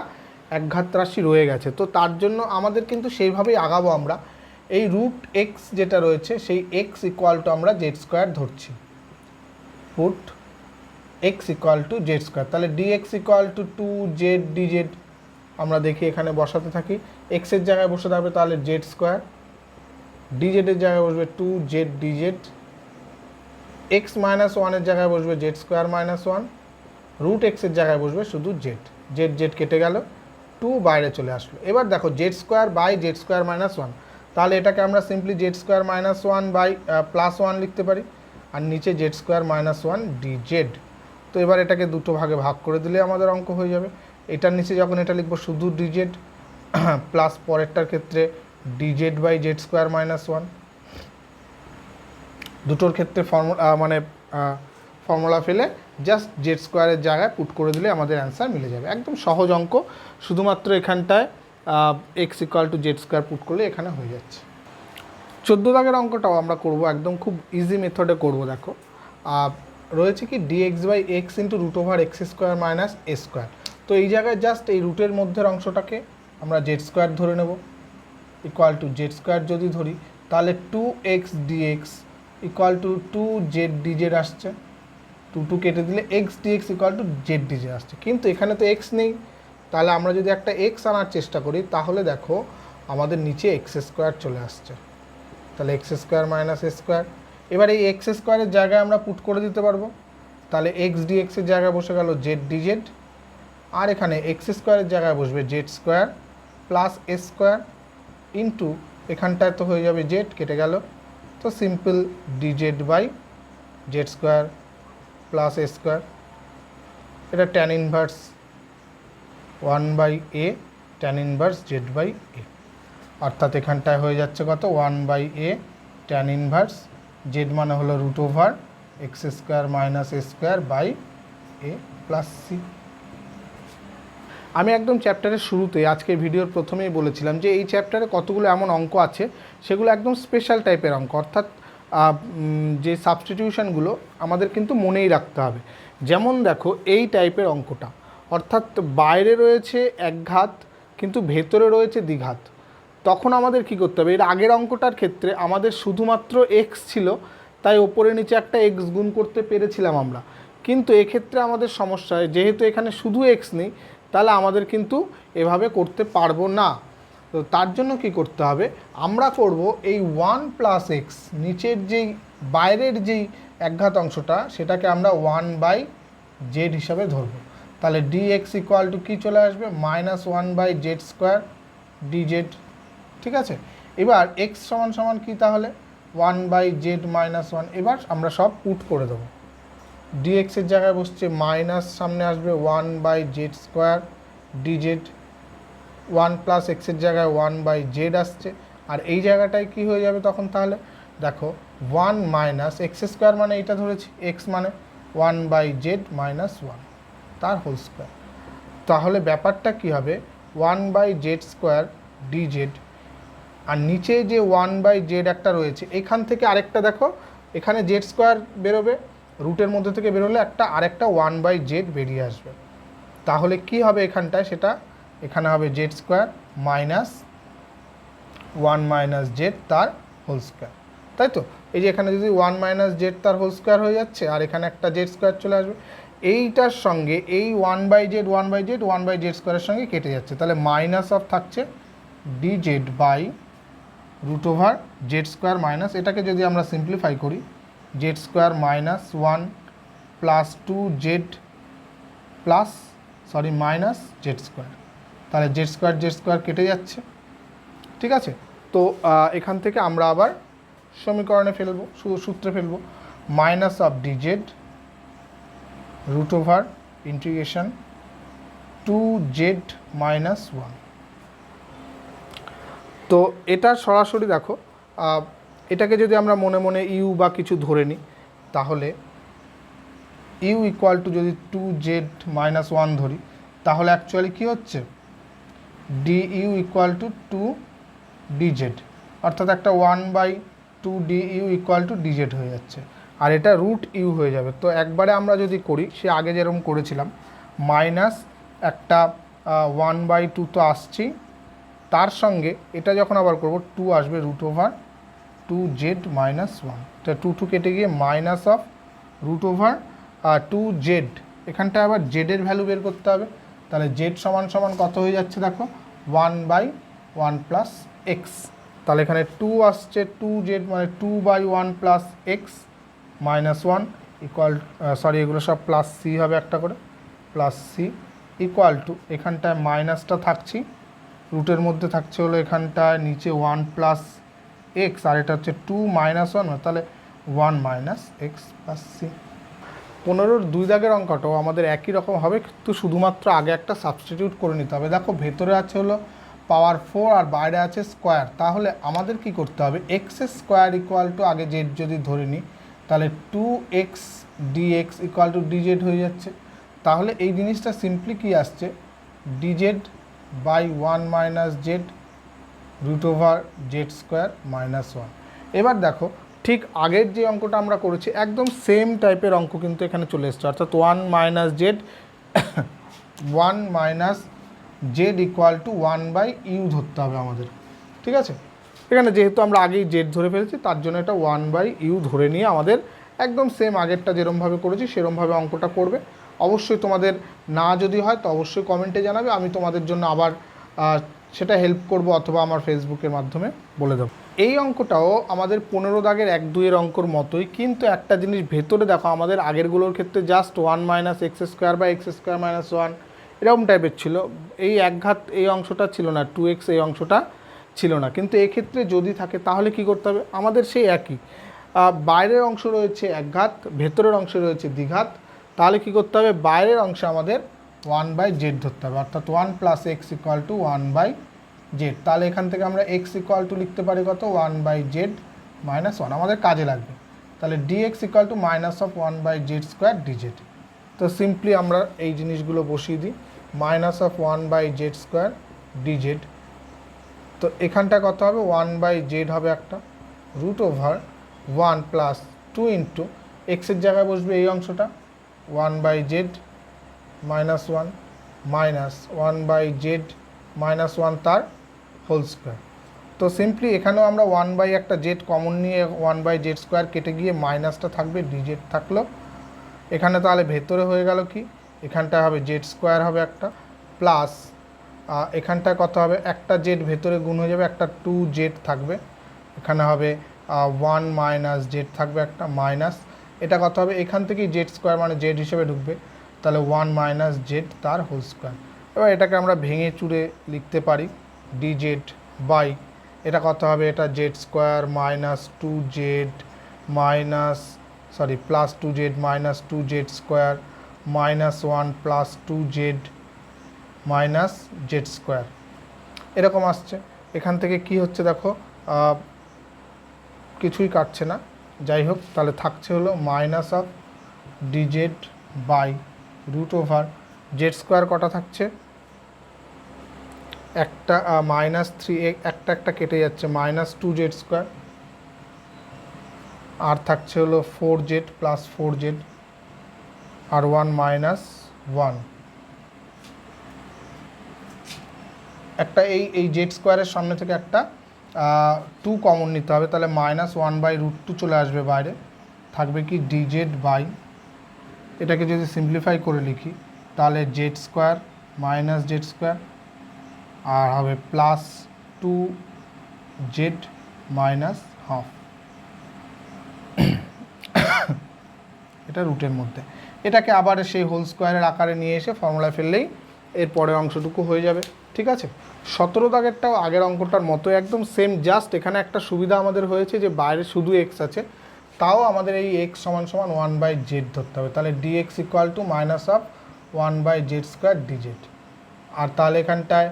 একঘাত রাশি রয়ে গেছে। তো তার জন্য আমাদের কিন্তু সেইভাবেই আগাবো আমরা। এই √x যেটা রয়েছে, সেই x = আমরা z² ধরছি, পুট x = z²। তাহলে dx = 2z dz আমরা দেখি এখানে বসাতে থাকি, x এর জায়গায় বসে থাকবে তাহলে z², dz এর জায়গায় বসবে 2z dz, x - 1 এর জায়গায় বসবে z² - 1, √x এর জায়গায় বসবে শুধু z, z কেটে গেল, 2 বাইরে চলে আসলো। এবার দেখো z² বাই z² - 1, তাহলে এটাকে আমরা সিম্পলি z² - 1 বাই +1 লিখতে পারি, আর নিচে z² - 1 dz। তো এবার এটাকে দুটো ভাগে ভাগ করে দিলে আমাদের অঙ্ক হয়ে যাবে। এটার নিচে যখন এটা লিখবো শুধু dz, প্লাস পরেরটার ক্ষেত্রে dz বাই z² - 1। দুটোর ক্ষেত্রে ফর্মুলা ফেলে জাস্ট z² এর জায়গায় পুট করে দিলে আমাদের অ্যান্সার মিলে যাবে। একদম সহজ অঙ্ক, শুধুমাত্র এখানটায় x = z² পুট করলে এখানে হয়ে যাচ্ছে। 14 দাগের অঙ্কটাও আমরা করব, একদম খুব ইজি মেথডে করব। দেখো রয়েছে কি dx by x × √x² - a²। তো এই জায়গায় জাস্ট এই রুটের মধ্যের অংশটাকে আমরা z² ধরে নেব, = z² যদি ধরি, তাহলে 2x dx = 2z dz আসছে, 2 কেটে দিলে x dx = z dz আসছে, কিন্তু এখানে তো x নেই। তাহলে আমরা যদি একটা x আনার চেষ্টা করি, তাহলে দেখো আমাদের নিচে x² চলে আসছে, তাহলে x² - a²। এবার এই x² এর জায়গায় আমরা পুট করে দিতে পারবো, তাহলে x dx এর জায়গায় বসে গেল z dz, আর এখানে x² এর জায়গায় বসবে z² + a² ইন্টু, এখানটায় তো হয়ে যাবে z, কেটে গেল, তো simple dz by z² + a²। এটা tan inverse 1/a tan inverse z/a, অর্থাৎ এখানটায় হয়ে যাচ্ছে কত? 1/a tan ইনভার্স z মানে হলো √x² - a² by a + c। আমি একদম চ্যাপ্টারের শুরুতে আজকের ভিডিওর প্রথমেই বলেছিলাম যে এই চ্যাপ্টারে কতগুলো এমন অঙ্ক আছে সেগুলো একদম স্পেশাল টাইপের অঙ্ক, অর্থাৎ যে সাবস্টিটিউশনগুলো আমাদের কিন্তু মনেই রাখতে হবে। যেমন দেখো এই টাইপের অঙ্কটা, অর্থাৎ বাইরে রয়েছে একঘাত কিন্তু ভেতরে রয়েছে দ্বিঘাত। তখন আমাদের কি করতে হবে? এর আগের অঙ্কটার ক্ষেত্রে আমাদের শুধুমাত্র এক্স ছিল, তাই ওপরে নিচে একটা এক্স গুণ করতে পেরেছিলাম আমরা। কিন্তু এক্ষেত্রে আমাদের সমস্যা, যেহেতু এখানে শুধু এক্স নেই, তাহলে আমাদের কিন্তু এভাবে করতে পারবো না। তো তার জন্য কি করতে হবে? আমরা করব এই 1 প্লাস এক্স, নিচের যেই বাইরের যেই একঘাত অংশটা সেটাকে আমরা 1/z হিসাবে ধরবো। তাহলে dx ইকুয়াল টু কী চলে আসবে? -1/z² dz। ঠিক আছে, এবার x সমান সমান কী তাহলে? 1/z-1। এবার আমরা সব পুট করে দেবো। dx এর জায়গায় বসছে মাইনাস, সামনে আসবে 1/z² dz। 1 প্লাস এক্সের জায়গায় 1/z আসছে, আর এই জায়গাটায় কি হয়ে যাবে তখন? তাহলে দেখো 1 মাইনাস x² মানে এইটা ধরেছি x মানে 1/z-1 তার হোল স্কোয়ার। তাহলে ব্যাপারটা কি হবে? 1/z² dz, আর নিচে যে 1/z একটা রয়েছে, এখান থেকে আরেকটা দেখো, এখানে z² বেরোবে, রুটের মধ্যে থেকে বেরোলে আরেকটা 1/z বেরিয়ে আসবে। তাহলে কি হবে এখানটায়? সেটা এখানে হবে z² মাইনাস 1 - z তার হোল স্কোয়ার, তাই তো? এই যে এখানে যদি 1 - z তার হোল স্কোয়ার হয়ে যাচ্ছে, আর এখানে একটা z² চলে আসবে, এইটার সঙ্গে এই 1/z 1/z 1/z² সঙ্গে কেটে যাচ্ছে, তাহলে মাইনাস অফ থাকছে dz/√z² মাইনাস, এটাকে যদি আমরা সিম্পলিফাই করি, z² -1 plus 2z plus minus z², তাহলে z² কেটে যাচ্ছে। ঠিক আছে, তো এখান থেকে আমরা আবার সমীকরণে ফেলবো, সূত্রে ফেলবো, মাইনাস অফ dz√ইন্টিগ্রেশন 2z-1। তো এটা সরাসরি দেখো, এটাকে যদি আমরা মনে মনে ইউ বা কিছু ধরে নিই, তাহলে ইউ ইকুয়াল টু যদি 2z-1 ধরি, তাহলে অ্যাকচুয়ালি কী হচ্ছে? du ইকুয়াল টু 2dz, অর্থাৎ একটা 1/2 du ইকুয়াল টু dz হয়ে যাচ্ছে, আর এটা √u হয়ে যাবে। তো একবারে আমরা যদি করি, সে আগে যেরকম করেছিলাম, মাইনাস একটা 1/2 তো আসছেই, তার সঙ্গে এটা যখন আবার করব 2 আসবে √2z-1, এটা 2 কেটে গিয়ে মাইনাস অফ √2z, এখানটায় আবার জেডের ভ্যালু বের করতে হবে। তাহলে জেড সমান সমান কত হয়ে যাচ্ছে দেখো? 1/1 প্লাস এক্স। তাহলে এখানে 2 আসছে, 2z মানে 2/1 প্লাস এক্স মাইনাস 1 ইকুয়াল, এগুলো সব প্লাস সি হবে একটা করে, প্লাস সি ইকুয়াল টু, এখানটায় মাইনাসটা থাকছি, রুটের মধ্যে থাকছে হলো এখানটায় নিচে 1 প্লাস এক্স, আর এটা হচ্ছে 2 - 1, তাহলে 1 মাইনাস এক্স প্লাস সি। 15-র 2 দাগের অঙ্কটাও আমাদের একই রকম হবে, কিন্তু শুধুমাত্র আগে একটা সাবস্টিটিউট করে নিতে হবে। দেখো ভেতরে আছে হলো পাওয়ার 4 আর বাইরে আছে স্কোয়ার, তাহলে আমাদের কি করতে হবে? x² ইকুয়াল টু, আগে জেড যদি ধরে নিই, তাহলে 2x dx equal two dz হয়ে যাচ্ছে। তাহলে এই জিনিসটা সিম্পলি কি আসছে? dz/1 - z√z²-1। এবার দেখো ঠিক আগের যে অঙ্কটা আমরা করেছি একদম সেম টাইপের অঙ্ক কিন্তু এখানে চলে এসছে, অর্থাৎ 1 - z ইকুয়াল টু 1/u ধরতে হবে আমাদের। ঠিক আছে, এখানে যেহেতু আমরা আগেই জেড ধরে ফেলেছি, তার জন্য এটা 1/u ধরে নিয়ে আমাদের একদম সেম আগেরটা যেরমভাবে করেছি সেরমভাবে অঙ্কটা করবে। অবশ্যই তোমাদের না যদি হয় তো অবশ্যই কমেন্টে জানাবে, আমি তোমাদের জন্য আবার সেটা হেল্প করব, অথবা আমার ফেসবুকের মাধ্যমে বলে দেবো। এই অঙ্কটাও আমাদের 15 দাগের 1-2 অঙ্কর মতোই, কিন্তু একটা জিনিস ভেতরে দেখো, আমাদের আগেরগুলোর ক্ষেত্রে জাস্ট 1 - x² বা x² - 1 এরকম টাইপের ছিল, এই একঘাত এই অংশটা ছিল না, 2x এই অংশটা ছিল না। কিন্তু এক্ষেত্রে যদি থাকে তাহলে কি করতে হবে? আমাদের সেই একই, বাইরের অংশ রয়েছে একঘাত, ভেতরের অংশে রয়েছে দ্বিঘাত, তাহলে কি করতে হবে? বাইরের অংশে আমাদের 1/z ধরতে হবে, অর্থাৎ 1 plus x equal two 1/z। তাহলে এখান থেকে আমরা x ইকুয়াল টু লিখতে পারি কত? 1/z-1, আমাদের কাজে লাগবে। তাহলে dx equal two minus of 1/z² dz। তো সিম্পলি আমরা এই জিনিসগুলো বসিয়ে দিই, মাইনাস অফ 1/z² dz। তো এখানটা কত হবে 1/z হবে একটা, রুট ওভার 1 প্লাস 2 ইন্টু এক্সের জায়গায় বসবে এই অংশটা 1/z minus 1 minus 1/z minus 1 তার হোল স্কোয়ার। তো সিম্পলি এখানেও আমরা 1 একটা জেড কমন নিয়ে 1/z² কেটে গিয়ে মাইনাসটা থাকবে, dz থাকলো এখানে। তাহলে ভেতরে হয়ে গেল কি, এখানটা হবে z² হবে একটা, প্লাস এখানটায় কত হবে, একটা জেড ভেতরে গুণ হয়ে যাবে, একটা 2z থাকবে, এখানে হবে 1 মাইনাস জেড থাকবে একটা, মাইনাস এটা কত হবে, এখান থেকেই z² মানে জেড হিসেবে ঢুকবে, তাহলে 1 মাইনাস জেড তার হোল স্কোয়ার। এবার এটাকে আমরা ভেঙে চুরে লিখতে পারি dz বাই এটা কত হবে, এটা z² minus 2z minus plus 2z minus 2z² minus 1 plus 2z minus z², এরকম আসছে। এখান থেকে কি হচ্ছে দেখো, কিছুই কাটছে না, যাই হোক, তাহলে থাকছে হলো minus of dz by root over z² কটা থাকছে, একটা -3, একটা কেটে যাচ্ছে, মাইনাস 2z² আর থাকছে হলো 4z প্লাস 4z আর 1 মাইনাস 1, একটা এই z² সামনে থেকে একটা 2 কমন নিতে হবে, তাহলে -1/√2 চলে আসবে বাইরে, থাকবে কি dz বাই, এটাকে যদি সিম্পলিফাই করে লিখি তাহলে z² মাইনাস z² আর হবে প্লাস 2z মাইনাস হাফ, এটা রুটের মধ্যে। এটাকে আবার সেই হোল স্কোয়ারের আকারে নিয়ে এসে ফর্মুলায় ফেললেই এর পরের অংশটুকু হয়ে যাবে, ঠিক আছে। 17 দাগেরটাও আগের অঙ্কটার মতো একদম সেম, জাস্ট এখানে একটা সুবিধা আমাদের হয়েছে যে বাইরে শুধু এক্স আছে, তাও আমাদের এই এক্স সমান 1/z ধরতে হবে, তাহলে dx equal two minus of 1/z² dz। আর তাহলে এখানটায়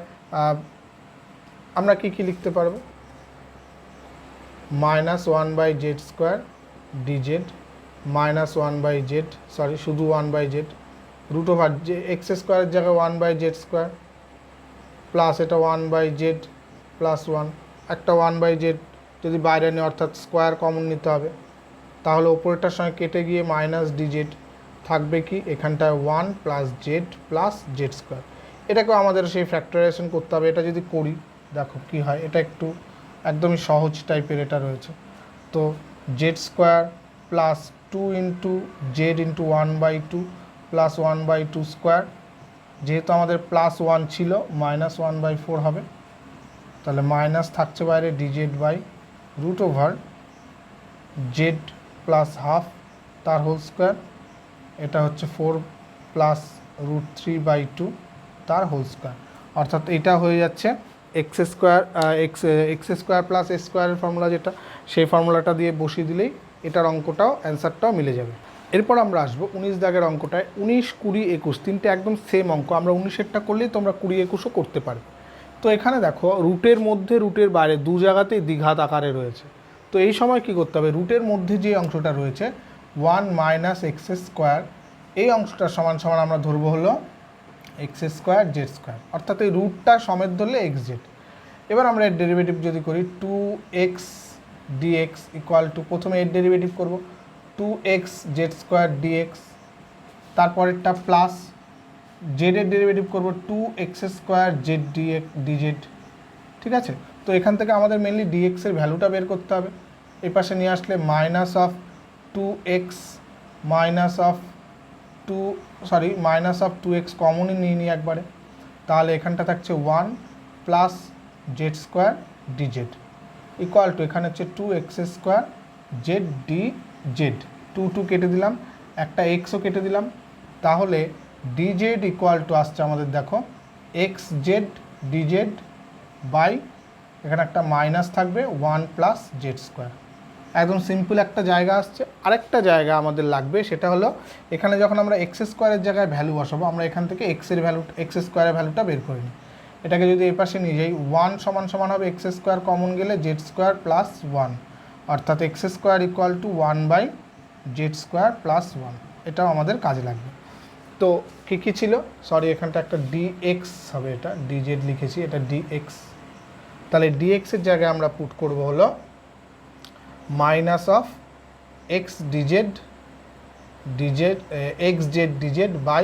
আমরা কি লিখতে পারবো, minus 1/z² dz minus 1/z, শুধু 1/z রুট ওভার যে x² জায়গায় 1/z² প্লাস এটা 1/z প্লাস 1, একটা 1/z যদি বাইরে নেই অর্থাৎ স্কোয়ার কমন নিতে হবে, তাহলে ওপরেরটার সঙ্গে কেটে গিয়ে মাইনাস dz থাকবে কি, এখানটায় 1 প্লাস জেড প্লাস z²। এটাকেও আমাদের সেই ফ্যাক্টরাইজেশন করতে হবে, এটা যদি করি দেখো কি হয়, এটা একটু একদমই সহজ টাইপের এটা রয়েছে। তো z² plus 2 into Z into 1/2 plus 1/2 square, যেহেতু আমাদের প্লাস 1 ছিল মাইনাস 1/4 হবে, তাহলে মাইনাস থাকছে বাইরে dz by root over z plus half তার হোল স্কোয়ার, এটা হচ্ছে 4 প্লাস √3/2 তার হোল স্কোয়ার, অর্থাৎ এটা হয়ে যাচ্ছে x² প্লাস s² ফর্মুলা, যেটা সেই ফর্মুলাটা দিয়ে বসিয়ে দিলেই এটার অঙ্কটাও অ্যান্সারটাও মিলে যাবে। এরপর আমরা আসবো 19 দাগের অঙ্কটায়। 19, 20, 21 তিনটে একদম সেম অঙ্ক, আমরা 19এরটা করলেই তোমরা 20, 21ও করতে পারবে। তো এখানে দেখো রুটের মধ্যে রুটের বাইরে দু জায়গাতেই দ্বিঘাত আকারে রয়েছে, তো এই সময় কি করতে হবে, রুটের মধ্যে যে অংশটা রয়েছে 1 মাইনাস x², এই অংশটা সমান আমরা ধরবো হলো x² z², অর্থাৎ এই রুটটা সমেত ধরলে xz। এবার আমরা এর ডেরিভেটিভ যদি করি 2x dx ইকুয়াল টু, প্রথমে এর ডেরিভেটিভ করব 2x z² dx, তারপরেরটা প্লাস জেডের ডেরিভেটিভ করব 2x² z dz, ঠিক আছে। তো এখান থেকে আমাদের মেনলি dx এর ভ্যালুটা বের করতে হবে, এই পাশে নিয়ে আসলে minus of 2x minus of 2x কমনই নিয়ে নিই একবারে, তাহলে এখানটা থাকছে 1 plus z² dz equal to, এখানে হচ্ছে 2x² z dz, 2 কেটে দিলাম, একটা xও কেটে দিলাম, তাহলে dz ইকুয়াল টু আসছে আমাদের দেখো xz dz বাই, এখানে একটা মাইনাস থাকবে 1 প্লাস z²। একদম সিম্পল একটা জায়গা আসছে। আরেকটা জায়গা আমাদের লাগবে, সেটা হলো এখানে যখন আমরা x² এর জায়গায় ভ্যালু বসাবো, আমরা এখান থেকে x² এর ভ্যালুটা বের করে নিই। এটাকে যদি এই পাশে নিয়ে যাই 1 সমান হবে x² কমন গেলে z² প্লাস 1, অর্থাৎ x² equal to 1/z² plus 1, এটাও আমাদের কাজে লাগবে। তো কী ছিল, সরি এখানটা একটা dx হবে, এটা dz লিখেছি, এটা dx। তাহলে dx-এর জায়গায় আমরা পুট করব হলো minus of x dz x z dz by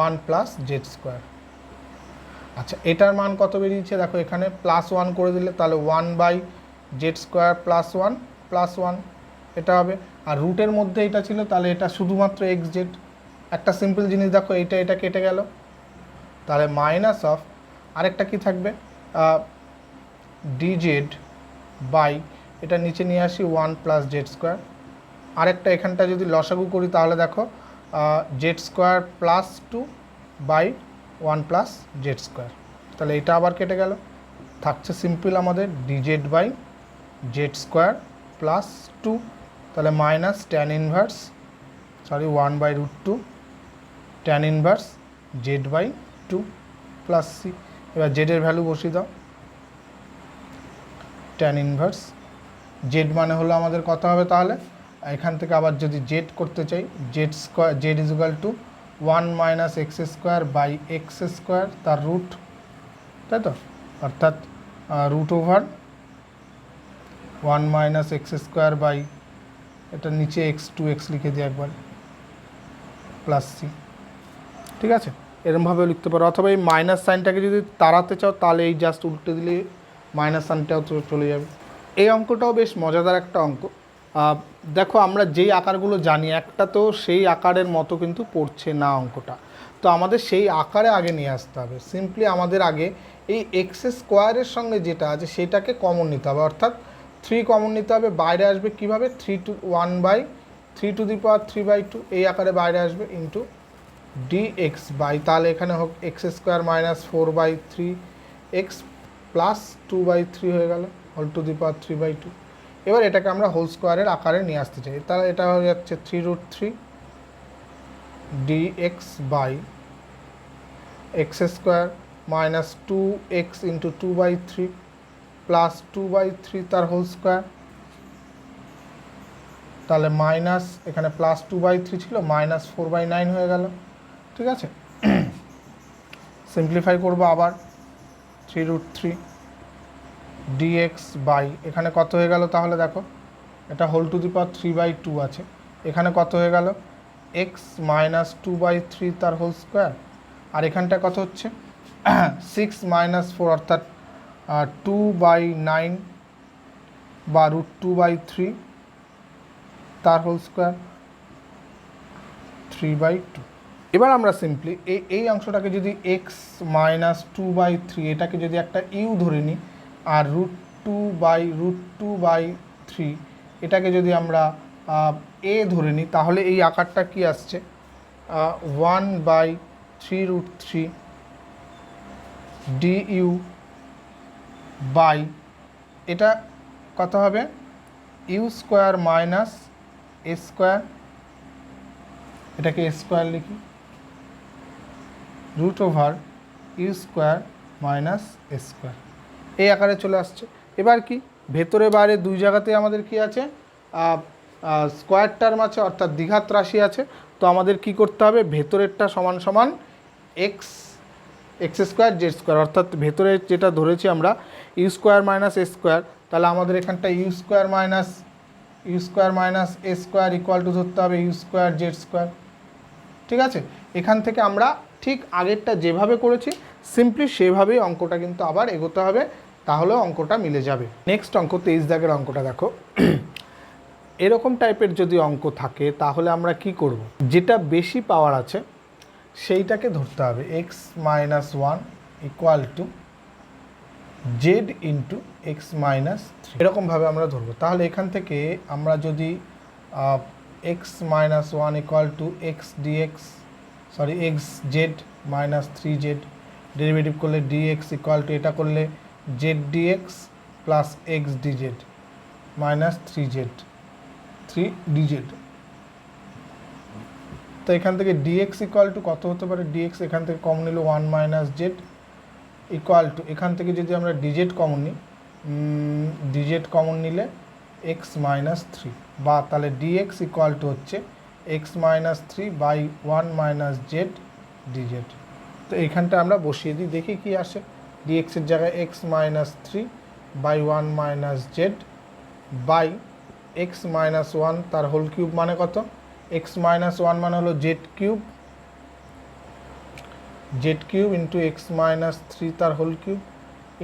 1 plus z square. আচ্ছা, এটার মান কত বেরিয়েছে দেখো, এখানে +1 করে দিলে তাহলে 1 বাই জেড স্কোয়ার +1 এটা হবে। আর রুটের মধ্যে এটা ছিল, তাহলে এটা শুধুমাত্র এক্স জেড। একটা সিম্পল জিনিস দেখো, এটা কেটে গেল, তাহলে মাইনাস অফ আরেকটা কি থাকবে, ডিজেড বাই, এটা নিচে নিয়ে আসি 1 প্লাস জেড স্কোয়ার। আরেকটা এখানটা যদি লসাগু করি তাহলে দেখো z square +2 by 1 plus z square. তাহলে এটা আবার কেটে গেল, থাকছে সিম্পল আমাদের ডিজেড বাই জেড স্কোয়ার +2, তাহলে minus tan inverse 1/√2 tan inverse z by 2 plus c. এবার জেডের ভ্যালু বসিয়ে দাও, tan ইনভার্স জেড মানে হলো আমাদের কত হবে, তাহলে এখান থেকে আবার যদি জেড করতে চাই, z is equal to 1 minus x square by x square তার রুট, তাই তো, অর্থাৎ √1 মাইনাস এক্স স্কোয়ার বাই, এটা নিচে x2x লিখে দিই একবার, প্লাস সি। ঠিক আছে, এরকমভাবেও লিখতে পারো, অথবা এই মাইনাস সাইনটাকে যদি তাড়াতে চাও তাহলে এই জাস্ট উল্টে দিলে মাইনাস সাইনটাও চলে যাবে। এই অঙ্কটাও বেশ মজাদার একটা অঙ্ক। দেখো আমরা যেই আকারগুলো জানি, একটা তো সেই আকারের মতো কিন্তু পড়ছে না অঙ্কটা, তো আমাদের সেই আকারে আগে নিয়ে আসতে হবে। সিম্পলি আমাদের আগে এই এক্স স্কোয়ারের সঙ্গে যেটা আছে সেটাকে কমন নিতে হবে, অর্থাৎ 3 কমন নিতে হবে। বাইরে আসবে কীভাবে, 1/3^3 এই আকারে বাইরে আসবে ইন্টু dx বাই, তাহলে এখানে হোক x square minus 4/3x plus 2/3 হয়ে গেল (3/2). এবার এটাকে আমরা হোল স্কোয়ারের আকারে নিয়ে আসতে চাই, তাহলে এটা হয়ে যাচ্ছে 3√3 dx by x square minus 2x into 2/3 plus 2/3 তার হোল স্কোয়ার, তাহলে মাইনাস এখানে প্লাস 2/3 ছিল, মাইনাস 4/9 হয়ে গেল। ঠিক আছে, সিম্পলিফাই করবো আবার, 3√3 dx বাই, এখানে কত হয়ে গেল তাহলে দেখো, এটা (3/2 আছে, এখানে কত হয়ে গেল x মাইনাস 2/3 তার হোল স্কোয়ার, আর এখানটা কত হচ্ছে 6 মাইনাস 4 অর্থাৎ 2/9 বা √2/3 তার হোল স্কোয়ার 3/2। এবার আমরা সিম্পলি এই অংশটাকে যদি x মাইনাস 2/3 এটাকে যদি একটা ইউ ধরে নিই, আর √2/3 এটাকে যদি আমরা এ ধরে নিই, তাহলে এই আকারটা কি আসছে 1/3√3 du বাই, এটা কত হবে u square minus a square, এটাকে স্কোয়ার লিখি, √ইউ স্কোয়ার মাইনাস এ স্কোয়ার, এই আকারে চলে আসছে। এবার কি ভেতরে বাইরে দুই জায়গাতে আমাদের কি আছে, স্কোয়ার টার্ম আছে, অর্থাৎ দ্বিঘাত রাশি আছে। তো আমাদের কি করতে হবে, ভেতরেরটা সমান সমান এক্স স্কোয়ার জেড স্কোয়ার, অর্থাৎ ভেতরে যেটা ধরেছি আমরা u square minus a square, তাহলে আমাদের এখানটা u square minus a square equal to ধরতে হবে ইউ স্কোয়ার জেড স্কোয়ার। ঠিক আছে, এখান থেকে আমরা ঠিক আগেরটা যেভাবে করেছি সিম্পলি সেভাবেই অঙ্কটা কিন্তু আবার এগোতে হবে, তাহলে অঙ্কটা মিলে যাবে। নেক্সট অঙ্ক 23 দাগের অঙ্কটা দেখো, এরকম টাইপের যদি অঙ্ক থাকে তাহলে আমরা কি করব, যেটা বেশি পাওয়ার আছে সেইটাকে ধরতে হবে, x minus 1 equal to z into x minus 3, এরকমভাবে আমরা ধরবো। তাহলে এখান থেকে আমরা যদি x minus 1 equal to x z minus 3z derivative করলে dx ইকুয়াল টু, এটা করলে z dx plus x dz minus 3dz। তো এখান থেকে dx ইকুয়াল টু কত হতে পারে, dx এখান থেকে কমন নিল 1 মাইনাস জেড ইকুয়াল টু, এখান থেকে যদি আমরা dz কমন নিই, dz কমন নিলে x মাইনাস 3, বা তাহলে dx ইকুয়াল টু হচ্ছে x minus three by one minus z dz. তো এইখানটা আমরা বসিয়ে দিই, দেখি কি আসে। ডিএক্সের জায়গায় x minus three by one minus z by x minus one তার হোল কিউব মানে কত, এক্স মাইনাস ওয়ান মানে হলো z cube into x minus three তার হোল কিউব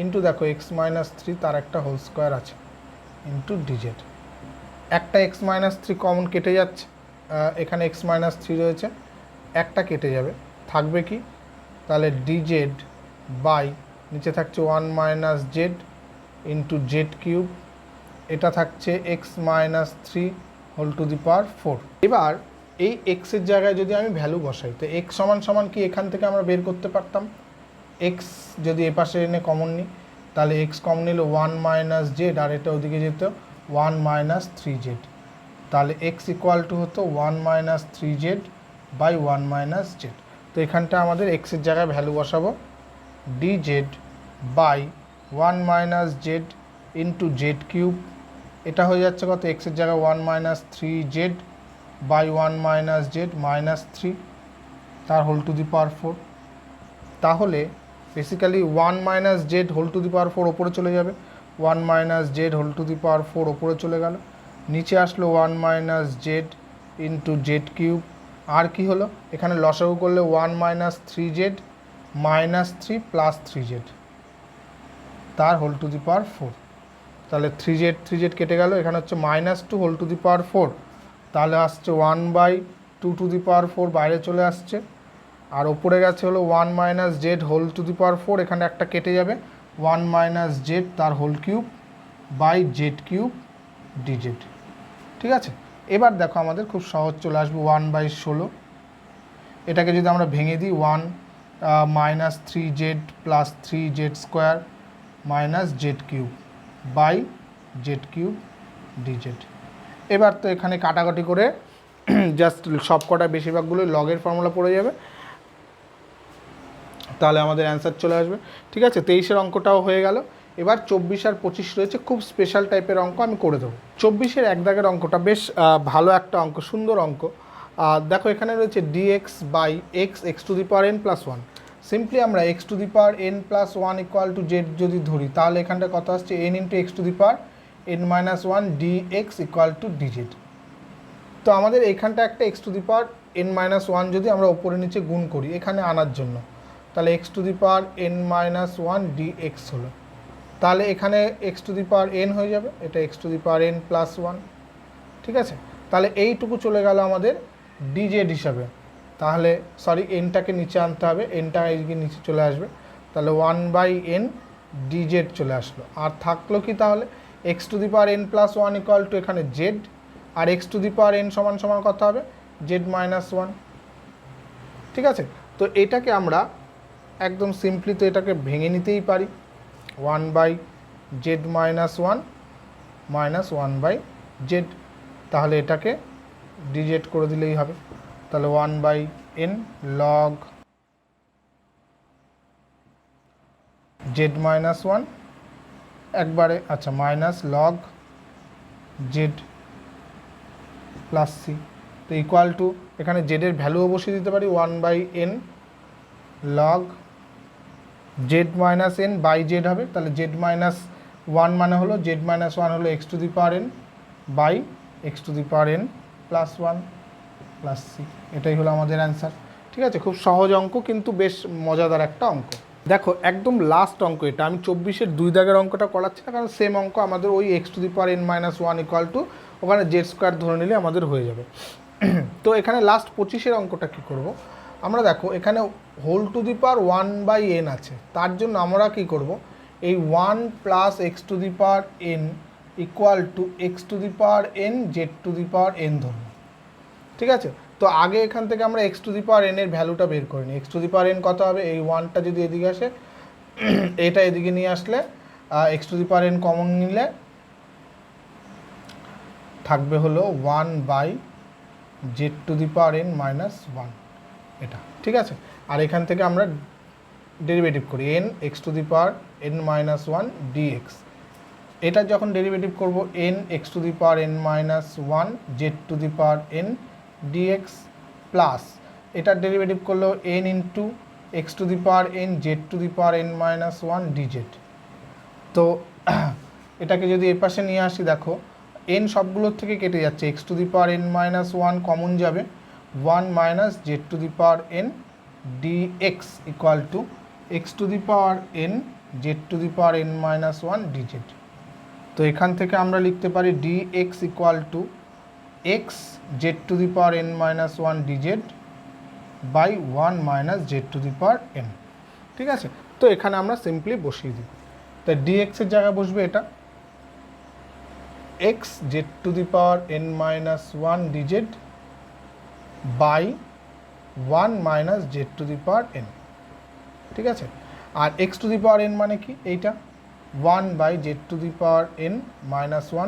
ইন্টু দেখো এক্স মাইনাস থ্রি তার একটা হোল স্কোয়ার আছে ইন্টু ডিজেড। একটা এক্স মাইনাস থ্রি কমন কেটে যাচ্ছে, এখানে এক্স মাইনাস থ্রি রয়েছে, একটা কেটে যাবে, থাকবে কি তাহলে ডিজেড বাই নিচে থাকছে one minus z into z cube, এটা থাকছে x minus three whole to the power four. এবার এই এক্সের জায়গায় যদি আমি ভ্যালু বসাই তো এক্স সমান সমান কি এখান থেকে আমরা বের করতে পারতাম, এক্স যদি এ পাশে এনে কমন নিই তাহলে এক্স কমন নিলে ওয়ান মাইনাস জেড আর এটা ওদিকে যেত ওয়ান মাইনাস থ্রি জেড, তাহলে এক্স ইকুয়াল টু হতো one minus three z by one minus z. তো এখানটা আমাদের এক্সের জায়গায় ভ্যালু বসাবো d z by one minus z into z cube, এটা হয়ে যাচ্ছে কত এক্সের জায়গায় one minus three z by one minus z minus three তার whole to the power four. তাহলে basically one minus z whole to the power four ওপরে চলে যাবে, one minus z whole to the power four ওপরে চলে গেল, নিচে আসলো one minus z into z cube, আর কি হলো এখানে লসাগু করলে one minus three z minus three plus three z তার whole to the power four. তাহলে থ্রি জেড কেটে গেল, এখানে হচ্ছে minus two whole to the power four, তাহলে আসছে one by two to the power four বাইরে চলে আসছে, আর ওপরে গেছে হলো one minus z whole to the power four, এখানে একটা কেটে যাবে ওয়ান মাইনাস জেড তার whole cube by z cube dz. ঠিক আছে, এবার দেখো আমাদের খুব সহজ চলে আসবে ওয়ান বাই ষোলো, এটাকে যদি আমরা ভেঙে দিই one minus three z plus three z square minus z cube by z cube dz. এবার তো এখানে কাটাকাটি করে জাস্ট সব কটা বেশিরভাগগুলো লগের ফর্মুলা পড়ে যাবে, তাহলে আমাদের অ্যান্সার চলে আসবে। ঠিক আছে, 23-এর অঙ্কটাও হয়ে গেল। এবার 24 আর 25 রয়েছে, খুব স্পেশাল টাইপের অঙ্ক আমি করে দেবো। 24-এর এক দাগের অঙ্কটা বেশ ভালো একটা অঙ্ক, সুন্দর অঙ্ক। দেখো এখানে রয়েছে d x by x x to the power n plus one. Simply আমরা x to the power n plus one equal to z যদি ধরি তাহলে এখানটা কত আসছে n into x to the power n minus one d x equal to d z. তো আমাদের এখানটা একটা x to the power n minus one যদি আমরা ওপরে নিচে গুণ করি এখানে আনার জন্য, তাহলে x to the power n minus one d x হলো, তাহলে এখানে x to the power N হয়ে যাবে, এটা x to the power n plus one. ঠিক আছে, তাহলে এইটুকু চলে গেল আমাদের ডিজেড হিসাবে, তাহলে সরি এনটাকে নিচে আনতে হবে, এনটা এইদিকে নিচে চলে আসবে, তাহলে ওয়ান বাই এন ডিজেড চলে আসলো। আর থাকলো কি তাহলে x to the power n plus one equal to এখানে জেড, আর x to the power n সমান সমান কত হবে জেড মাইনাস ওয়ান। ঠিক আছে, তো এটাকে আমরা একদম সিম্পলি তো এটাকে ভেঙে নিতেই পারি, one by z minus one by z, তাহলে এটাকে ডিজেড করে দিলেই হবে, তাহলে one by n log z minus one একবারে, আচ্ছা minus log z plus c, তো ইকুয়াল টু এখানে জেডের ভ্যালুও বসিয়ে দিতে পারি one by n log z minus n by z হবে, তাহলে জেড মাইনাস ওয়ান মানে হলো জেড মাইনাস ওয়ান হলো x to the power n by x to the power n plus one plus c, এটাই হলো আমাদের অ্যান্সার। ঠিক আছে, খুব সহজ অঙ্ক কিন্তু বেশ মজাদার একটা অঙ্ক। দেখো একদম লাস্ট অঙ্ক এটা, আমি 24-এর 2 দাগের অঙ্কটা করাচ্ছি না, কারণ সেম অঙ্ক আমাদের ওই x to the power n minus one equal two ওখানে জেড স্কোয়ার ধরে নিলে আমাদের হয়ে যাবে। তো এখানে লাস্ট 25-এর অঙ্কটা কী করব আমরা, দেখো এখানে whole to the power one by n আছে, তার জন্য আমরা কি করব এই one plus x to the power n equal to x to the power n z to the power n ধরব। ঠিক আছে, তো আগে এখান থেকে আমরা x to the power n এর ভ্যালুটা বের করে নিই, x to the power n কত হবে, এই ওয়ানটা যদি এদিকে আসে এটা এদিকে নিয়ে আসলে x to the power n common নিলে থাকবে হলো one by z to the power n minus one এটা। ঠিক আছে, আর এখান থেকে আমরা ডেরিভেটিভ করি n x to the power n minus one dx, এটা যখন ডেরিভেটিভ করব n x to the power n minus one z to the power n dx plus এটার ডেরিভেটিভ করলো n into x to the power n z to the power n minus one d z. তো এটাকে যদি এ পাশে নিয়ে আসি, দেখো N সবগুলোর থেকে কেটে যাচ্ছে, x to the power n minus one common যাবে, one minus z to the power n d x equal to x to the power n z to the power n minus one d z. তো এখান থেকে আমরা লিখতে পারি d x equal to x z to the power n minus one d z by one minus z to the power n. ঠিক আছে, তো এখানে আমরা সিম্পলি বসিয়ে দিই। তাই ডিএক্সের জায়গায় বসবে এটা x z to the power n minus one d z by one minus z to the power n. ঠিক আছে, আর x to the power n মানে কি, এইটা one by z to the power n minus one,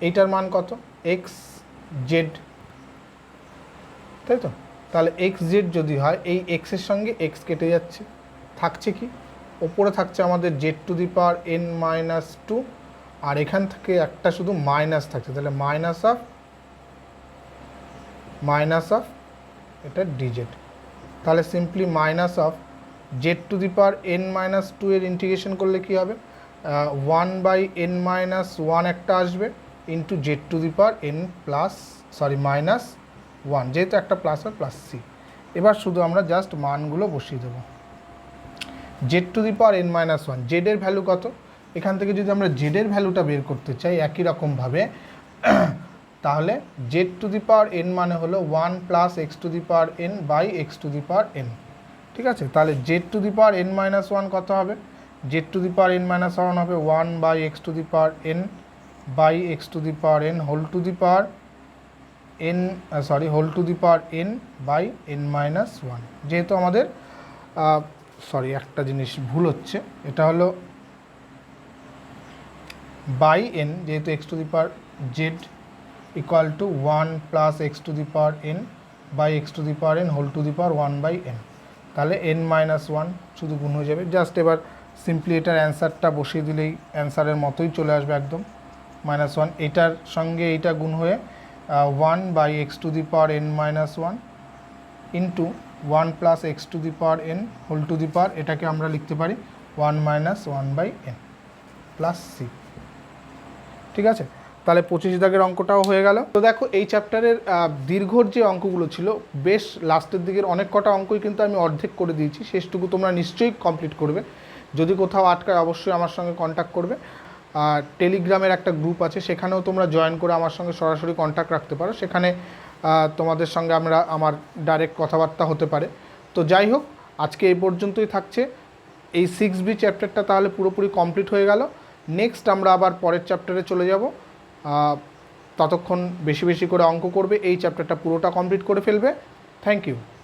এইটার মান কত, x Z, তাই তো। তাহলে এক্স জেড যদি হয়, এই এক্সের সঙ্গে এক্স কেটে যাচ্ছে, থাকছে কি, ওপরে থাকছে আমাদের z to the power n minus two, আর এখান থেকে একটা শুধু মাইনাস থাকছে, তাহলে মাইনাস অফ এটা ডিজেড। তাহলে simply minus of z to the power n minus two এর ইন্টিগ্রেশন করলে কি হবে, one by n minus one একটা আসবে into z to the power n minus one, যেহেতু একটা প্লাস হয় প্লাস সি। এবার শুধু আমরা জাস্ট মানগুলো বসিয়ে দেবো। Z to the power n minus one, জেডের ভ্যালু কত, এখান থেকে যদি আমরা জেডের ভ্যালুটা বের করতে চাই একই রকমভাবে, তাহলে z to the power n মানে হলো one plus x to the power n by x to the power n. ঠিক আছে, তাহলে z to the power n minus one কত হবে, z to the power n minus one হবে one by x to the power n by x to the power n whole to the power n whole to the power n by n minus one. যেহেতু আমাদের একটা জিনিস ভুল হচ্ছে, এটা হলো by n, যেহেতু x to the power z equal to one plus x to the power n by x to the power n whole to the power one by n, তাহলে এন মাইনাস ওয়ান শুধু গুণ হয়ে যাবে। Just এবার simply এটার অ্যান্সারটা বসিয়ে দিলেই অ্যান্সারের মতোই চলে আসবে একদম, মাইনাস ওয়ান, এটার সঙ্গে এইটা গুণ হয়ে one by x to the power n minus one into one plus x to the power n whole to the power, এটাকে আমরা লিখতে পারি one minus one by n plus c. ঠিক আছে, তাহলে 25 দাগের অঙ্কটাও হয়ে গেল। তো দেখো এই চ্যাপ্টারের দীর্ঘর যে অঙ্কগুলো ছিল, বেশ লাস্টের দিকের অনেক কটা অঙ্কই কিন্তু আমি অর্ধেক করে দিয়েছি, শেষটুকু তোমরা নিশ্চয়ই কমপ্লিট করবে। যদি কোথাও আটকায় অবশ্যই আমার সঙ্গে কন্ট্যাক্ট করবে। আর টেলিগ্রামের একটা গ্রুপ আছে, সেখানেও তোমরা জয়েন করে আমার সঙ্গে সরাসরি কন্ট্যাক্ট রাখতে পারো, সেখানে তোমাদের সঙ্গে আমার ডাইরেক্ট কথাবার্তা হতে পারে। তো যাই হোক, আজকে এই পর্যন্তই থাকছে। এই 6B চ্যাপ্টারটা তাহলে পুরোপুরি কমপ্লিট হয়ে গেল। নেক্সট আমরা আবার পরের চ্যাপ্টারে চলে যাব। ততক্ষণ বেশি বেশি করে অঙ্ক করবে, এই চ্যাপ্টারটা পুরোটা কমপ্লিট করে ফেলবে। Thank you.